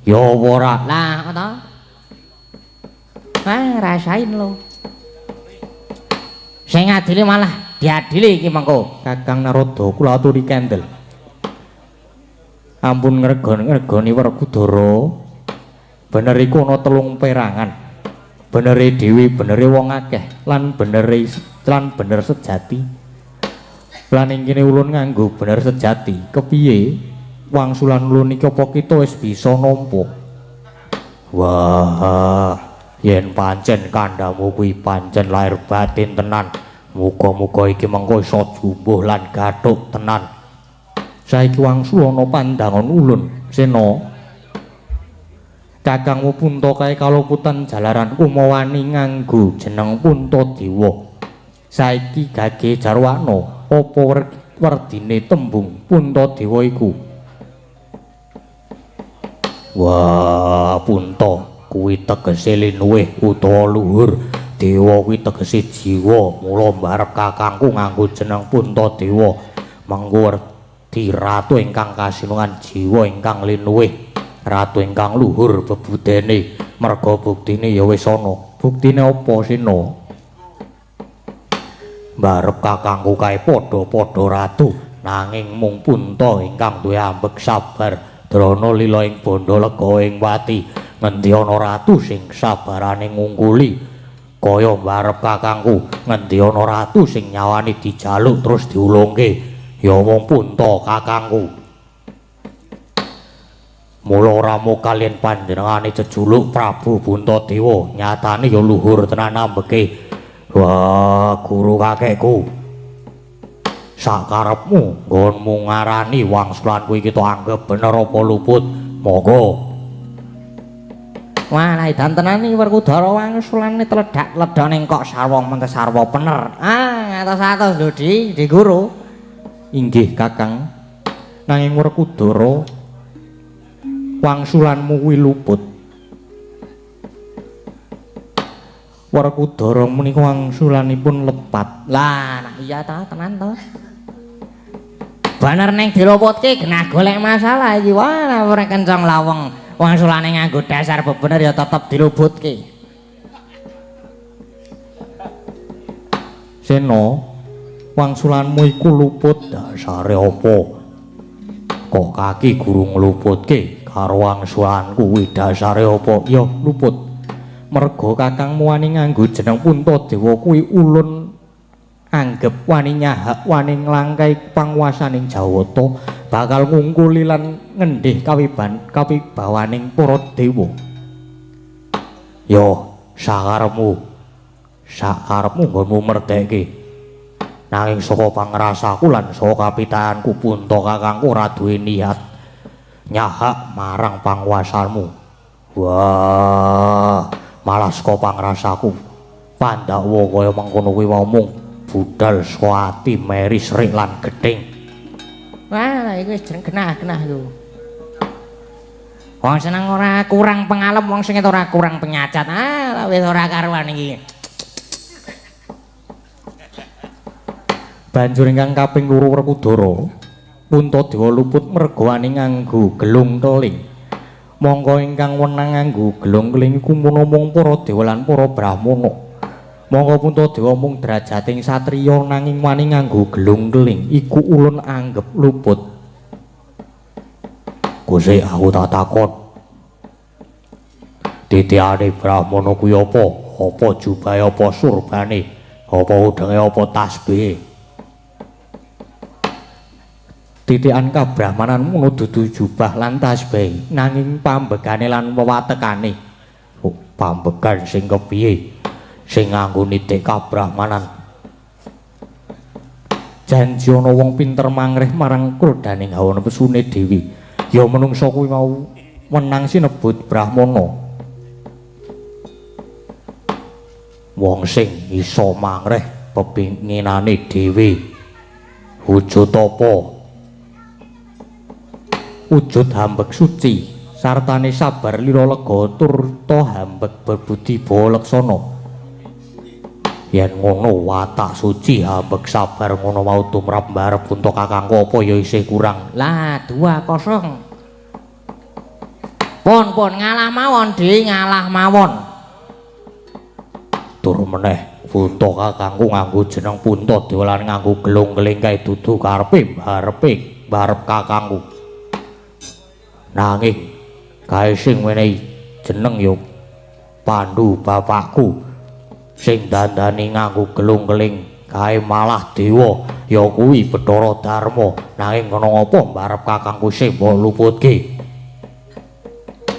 Ya ora. Lah ngono. Rasain lo. Sing adile malah diadili iki mengko. Kakang Narada kula aturi kendel. Ampun ngregoni Werkudara. Bener iku ana 3 perangan. Benere dhewe, benere wong akeh, lan bener sejati. Lan ing kene ulun nganggo bener sejati. Kepiye wangsulan ulun iki apa kita wis bisa nampa? Wah, yen pancen kandhamu kuwi pancen lahir batin tenan. Muga-muga iki mengko iso jumbuh lan gathuk tenan. Saiki wangsul ana pandangan ulun, Sena. Kakangmu Punta kae kaluputan jalaran kumawani nganggo jeneng Puntadewa. Saiki gage jarwana apa werdine tembung Puntadewa iku? Wah, Punta kuwi tegese linuwih utawa luhur. Dewa kuwi tegese jiwa. Mula mbarep kakangku nganggo jeneng Puntadewa. Mangko werdi ratu ingkang kasinungan jiwa ingkang linuwih. Ratu ingkang luhur bebudene, merga buktine ya wis ana. Buktine apa Sena? Mbarep kakangku kae padha-padha ratu, nanging mung Punta ingkang duwe ambek sabar. Drana lila ing Bandalega ing Wati, ngendi ana ratu sing sabarane ngungkuli. Kaya mbarep kakangku, ngendi ana ratu sing nyawane dijaluk terus diulungke. Ya mung Punta kakangku. Mula ramu kalian panjenengane jejuluk Prabu Puntadewa, nyatane ya luhur tenan ambeke. Wah, guru kakekku. Sakarepmu nggonmu ngarani wangsulan kuwi kita anggap bener apa luput? Monggo. Wah, edan tenan iki Werkudara wangsulane tledak-tledok ning kok sarwa mentes sarwa bener. Ngatos-atos lho di guru. Inggih Kakang. Nanging Werkudara wangsulanmu kuwi luput. Werkudara menika wangsulanipun lepat. Lah, nah iya ta, tenan to. Bener ning diluputke genah golek masalah iki. Wah, ora kencang laweng. Wangsulane nganggo dasar bebener ya tetep diluputke. Sena, wangsulanmu iku luput dasare apa? Kok kaki guru ngluputke? Karo wangsulan kuwi dasare apa? Ya luput. Merga kakangmu wani nganggo jeneng Puntadewa kuwi ulun anggep wani nyahak wani nglangkai panguwasaning Jawata bakal ngungkuli lan ngendih kawibawaning para dewa. Yo sakarepmu nggonmu merteke. Nanging saka pangrasaku lan saka kapitanku Punta kakangku ora duwe niat nyahak marang panguwasanmu. Wah, malah saka pangrasaku Pandhawa kaya mangkono kuwi mung budal saka ati meri srik lan gething. Wah, iku wis jeneng genah-genah iku. Wong seneng ora kurang pengalem, wong sing ora kurang penyacat. Wis ora karuan iki. Banjur ingkang kaping 2 Werkudara Puntadewa luput merga wani nganggo gelung keling. Monggo ingkang wenang nganggo gelung keling iku mung para dewa lan para brahmana. Monggo Puntadewa mung drajating satriya nanging wani nganggo gelung keling iku ulun anggep luput. Gusti aku tak takon. Titiane brahmana kuwi apa? Apa jubahe apa surbane? Apa udenge apa tasbihe? Titikan kabrahmanan ngono dudu jubah lan tasbih nanging pambegane lan wewatekane. Pambegan sing kepiye sing nganggo nitik kabrahmanan? janji ana wong pinter mangreh marang krodhaning hawa nepesune dewi. Ya menungsa kuwi mau menang sinebut Brahmana. Wong sing iso mangreh pepinginane dhewe. Wujud apa? Wujud hambek suci, sartane sabar lira lega turta hambek berbudi bawa laksana. Yen ngono watak suci hambek sabar ngono mau tumrap mbarep untuk kakangku apa ya isih kurang. Lah 2-0. Pun ngalah mawon, Di, ngalah mawon. Tur meneh Punta kakangku nganggo jeneng Punta Dewa lan nganggo gelung keling kae dudu karepe barep kakangku. Nanging kae sing menehi jeneng ya Pandu bapakku sing dandani nganggo gelung keling kae malah dewa ya kuwi Bathara Darma. Nanging kena apa barep kakangku sing mbok luputke?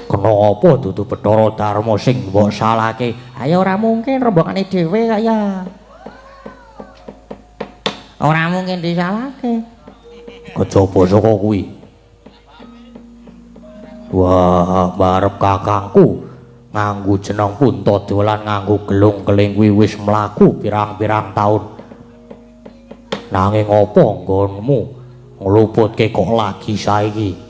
Kena apa dudu Bathara Darma sing mbok salahke? Ayo ora mungkin rombongane dhewe kaya. Ora mungkin disalahke. Kejaba saka kuwi. Wah, barep kakangku nganggo jeneng Punta Dewa lan nganggo gelung keling kuwi wis mlaku pirang-pirang taun. Nanging apa nggonmu ngluputke kok lagi saiki?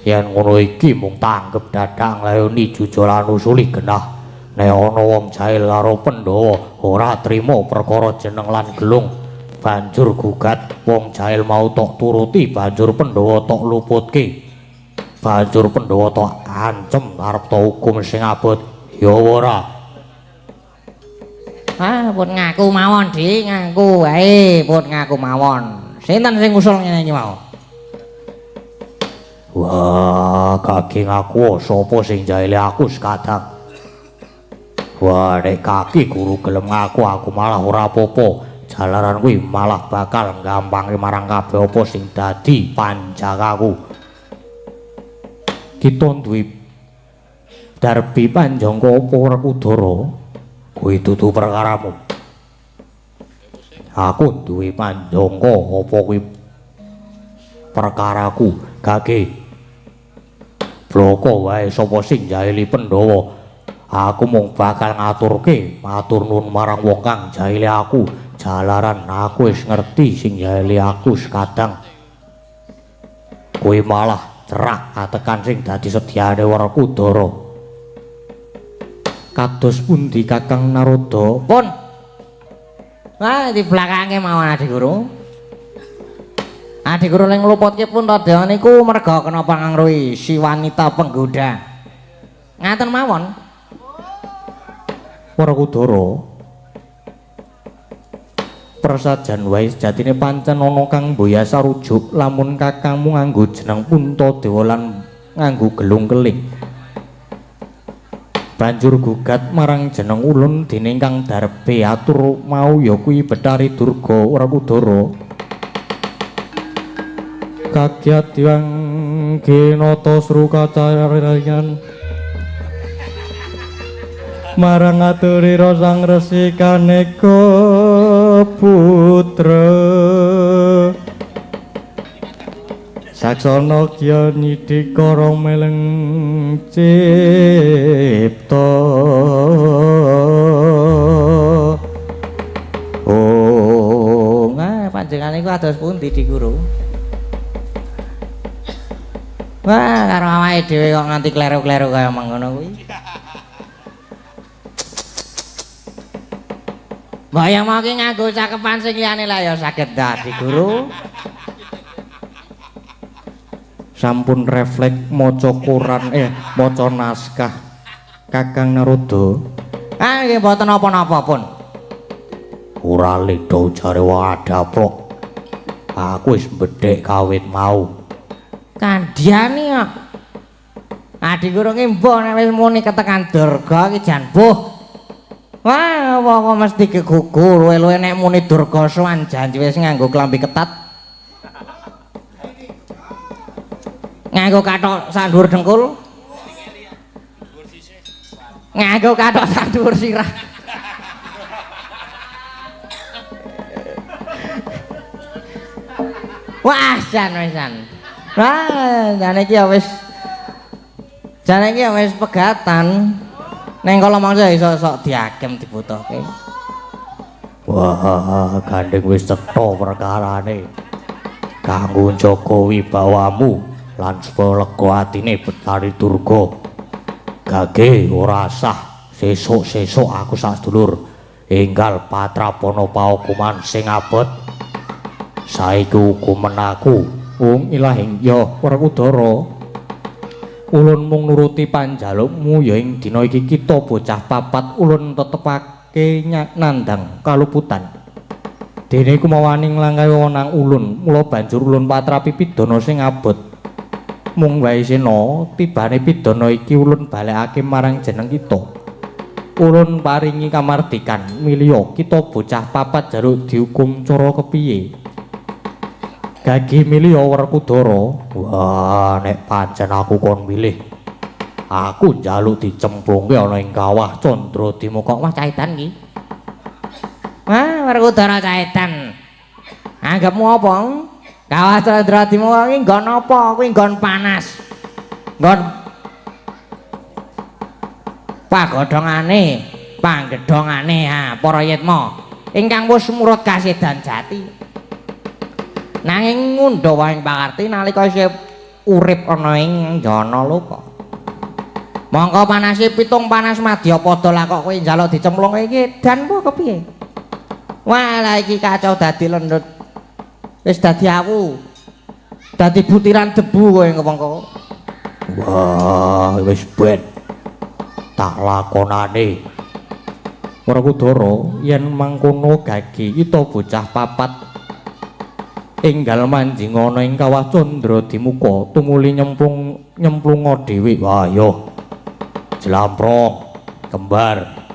Yen ngono iki mung tanggep dadak nglayoni jujuran usuli genah. Nek ana wong jahil karo Pandhawa ora trima perkara jeneng lan gelung, banjur gugat wong jahil mau tok turuti, banjur Pandhawa tok luputke. Banjur Pandhawa tok ancem arep tok hukum sing abot. Ya ora. Pun ngaku mawon, Di, ngaku wae, pun ngaku mawon. Sinten sing usul ngene iki mau? Wah, kaki ngaku sapa sing jahile aku sekadang. Wah, nek kaki guru gelem ngaku aku malah ora apa-apa. Jalaran kuwi malah bakal gampangke marang kabeh apa sing dadi panjakaku. Kita duwe darbi panjangka apa Werkudara? Kuwi dudu perkaramu. Aku duwe panjangka apa kuwi perkaraku, Gage. Bloko wae sapa sing jahili Pandhawa. Aku mung bakal ngaturke matur nuwun marang wong kang jahili aku. Jalaran aku wis ngerti sing jahili aku sekadang. Kuwi malah cerak atekan sing dadi sedyane Werkudara. Kados pundi Kakang Narada? Pun. Wah, di belakangnya mawon Adik Guru. Adik Guru ning ngluputke Punta Dewa niku merga kenapa ngangrui si wanita penggoda. Ngaten mawon. Werkudara. Prasajan wae sejatine pancen ana kang mboya sarujuk lamun kakangmu nganggo jeneng Punta Dewa lan nganggo gelung keling. Banjur gugat marang jeneng ulun dening kang darbe atur mau ya kuwi Bathari Durga Werkudara. Kagyat yang kinata srukacariyan marang aturira sang Resi Kaneka putra saksana kya nidikara meleng cipta. Oh, panjenengan niku ados pundi Di Guru? Wah, karo awake dhewe kok nganti kleru-kleru kaya mangkono kuwi. Mbok ya mau ki nganggo cakepan sing liyane lah ya saged dadi Guru. Sampun refleks maca Quran maca naskah Kakang Narada. Nggih mboten napa-napa pun. Ora leda jare wadaplok. Aku wis bedhek kawit mau. Kandhane kok. Adik Guru ki mbok nek wis muni ketekan Durga ki jan buh. Wah, kok mesti kegugur luwe-luwe nek muni Durga sowan janji wis nganggo klambi ketat. Nganggo kathok sandur dengkul. Nganggo kathok sandur sirah. Wah, jan wisan. Wah, jane iki ya wis pegatan. Neng kala mangsa iso sok diagem dibutuhke. Wah, gandeng wis cetha perkarane. Kanggo njaga wibawamu lan supaya lega atine Betari Durga. Gage ora sah sesuk-sesuk aku sak sedulur enggal patrapana paukuman sing abot. Saiki hukuman aku wong ilahing ya Werkudara. Ulun mung nuruti panjalukmu ya ing dina iki kita bocah papat ulun tetepake nandhang kaluputan. Dene kumawaning langkahe wenang ulun, mula banjur ulun patrapi pidana sing abot. Mung wae sena tibane pidana iki ulun balekake marang jeneng kita. Ulun paringi kamardikan milya kita bocah papat jaluk dihukum cara kepiye. Gage milya Werkudara. Wah, nek pancen aku kon milih, aku njaluk dicemplungke ana ing kawah Candradima. Kok wah caedan iki. Wah, Werkudara caedan. Anggapmu apa? Kawah Candradima iki nggon apa? Kuwi nggon panas. Nggon panggedhongane para yitma ingkang wis murut kasedan jati. Nanging ngundha wae pakarti nalika isih urip ana ing jana loka. Mongko panase pitung panas Madyapada lah kok kowe njaluk dicemplungke iki dan apa kepiye? Wah, lah iki kacau dadi lendut. Wis dadi awu. Dadi butiran debu kowe ngomongko. Wah, wis ben tak lakonane. Werkudara, yen mangkono Gage kita bocah papat enggal manjing ana ing kawah Candradima tumuli nyemplunga dhewe. Wah, yo. Jlamprong, kembar.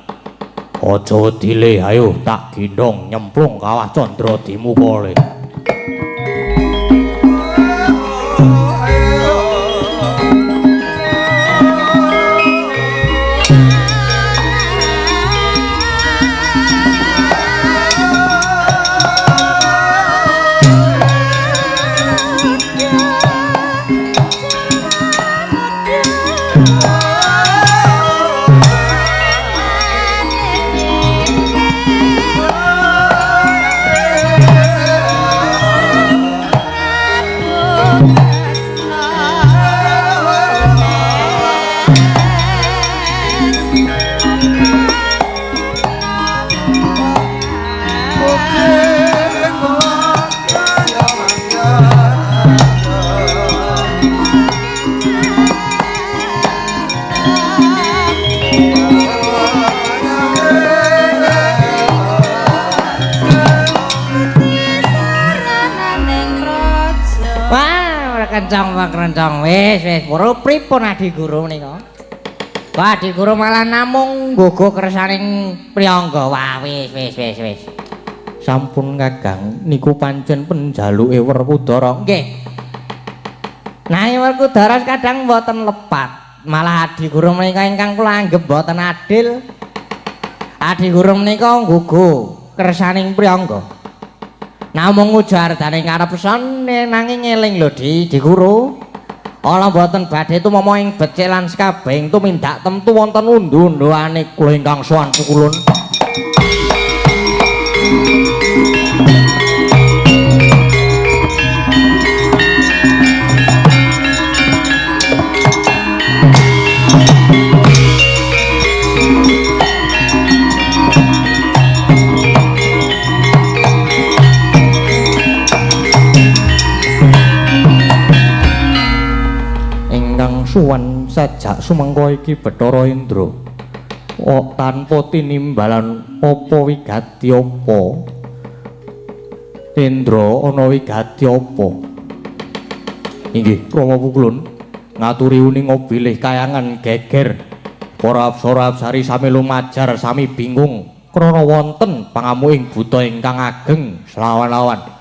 Aja dile, ayo tak gendong nyemplung kawah Candradima le. Kencang wis pura pripun Adi Guru menika. Wah, Adi Guru malah namung nggogo kersaning priyangga. Wah, wis. Sampun Kakang, niku pancen penjaluke Werkudara. Nggih. Nah, Werkudara kadang mboten lepat. Malah Adi Guru menika ingkang kula anggep mboten adil. Adi Guru menika nggogo kersaning priyangga. Namung ujardane karepsane nanging eling lho Di Guru. Ala mboten badhe tumama ing becik lan sakabehing tumindak temtu wonten undu-unduane kula ingkang sowan pukulun. Suwan sajak sumengko iki Bathara Indra tanpa tinimbalan apa wigati apa. Indra ana wigati apa? Inggih Rama Pukulun ngaturi uning bilih kayangan geger. Para apsara apsari sami lumajar sami bingung krana wonten pangamuing buta ingkang ageng selawan-lawan.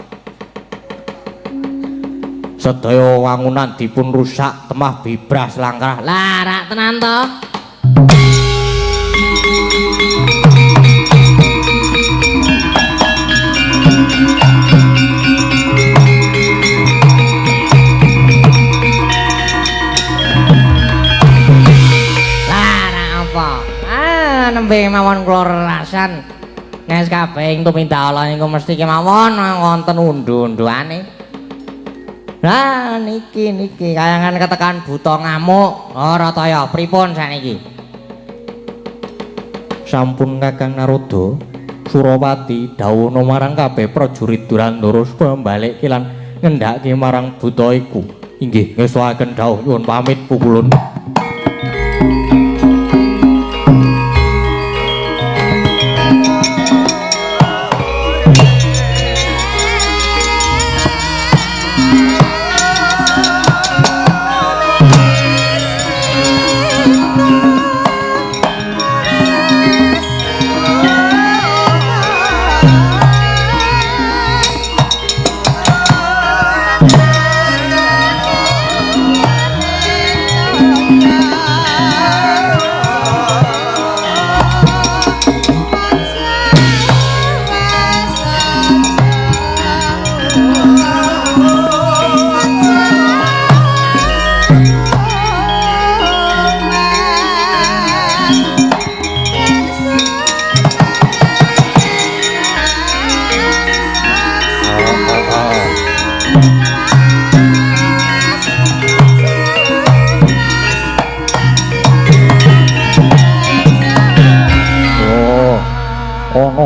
Sedaya wangunan dipun rusak temah bibras langkrah. Lah rak tenan to. nembe mawon kula rerasan. Nes kabeh ing tumindak Allah niku mesti kemawon wonten undu-unduane. Lah niki kayangan ketekan buta ngamuk. Ora taya pripun saniki? Sampun Kakang Naroda, Surawati dawuhna marang kabeh prajurit Durandara supaya mbalik lan ngendhake marang buta iku. Inggih, ngesuaken dawuh nyuwun pamit pukulun.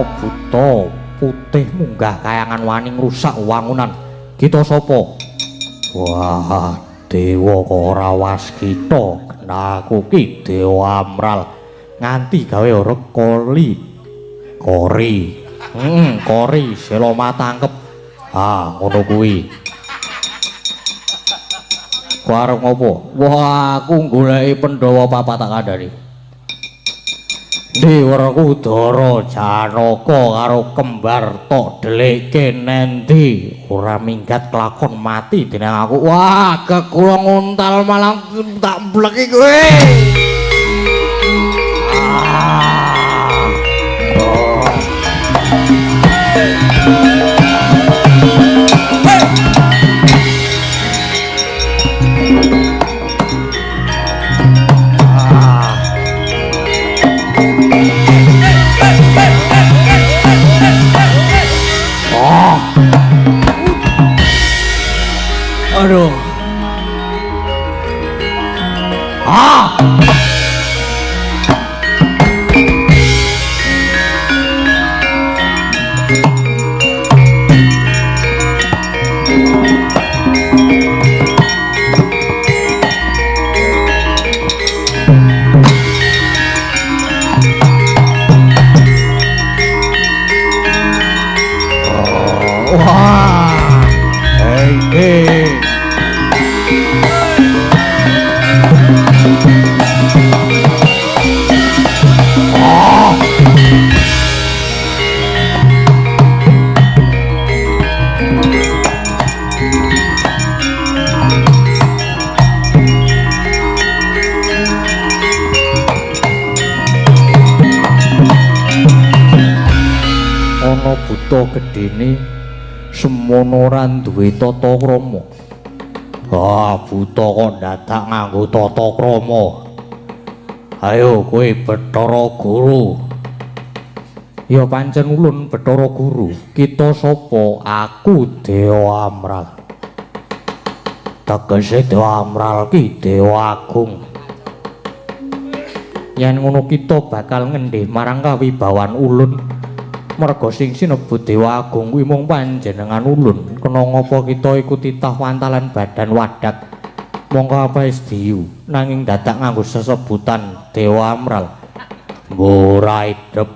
Buta putih munggah kayangan wani ngrusak wangunan. Kita sapa? Wah, dewa ora waskita. Aku ki Dewa Amral. Nganti gawe ora kori. Kori sela matangkep. Ngono kuwi. Ku arep ngopo? Wah, aku goleki Pandhawa papat tak kandhani. Dewa Kudara Janaka karo kembar tok delikke nendi ora minggat kelakon mati dening aku. Wah, kekula nguntal malah tak bleki kowe. Aduh. Buta gedene semono ora duwe tata krama. Buta kok dadak nganggo tata krama. Ayo kowe Bathara Guru. Ya pancen ulun Bathara Guru. Kita sapa? Aku Dewa Amral. Tegese Dewa Amral ki Dewa Agung. Yen ngono kita bakal ngendih marang kawibawan ulun. Merga sing sinebut Dewa Agung kuwi mung panjenengan ulun. Kena ngapa kita iku titah wantalan badan wadak. Mongko apa wis diyu nanging dadak nganggo sesebutan Dewa Amral. Ora idep.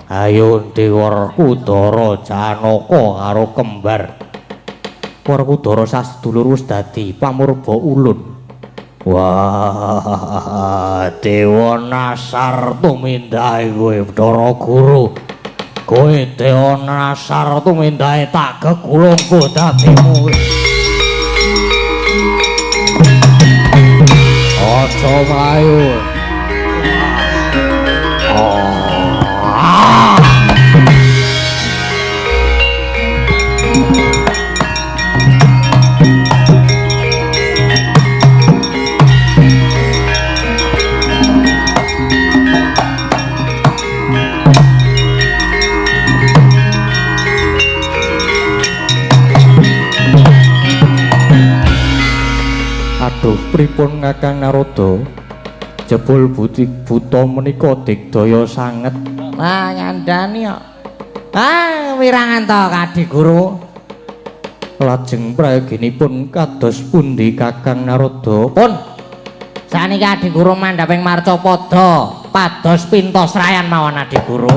Ayo Dewa Kudara Janaka karo kembar. Werkudara sasedulur wis dadi pamurba ulun. Wah, Dewa Nasar tumindahe kowe Bathara Guru. Kowe Dewa Nasar tumindahe tak gegulungku dadimu. Aja mlayu. Aduh pripun Kakang Narada? Jebul buta menika digdaya sanget. Lah nyandani kok. Wirangan to Kadi Guru. Lajeng prayoginipun kados pundi Kakang Narada? Pun saniki Adi Guru mandhaping Marcapada pados pintos rayan mawon Adi Guru.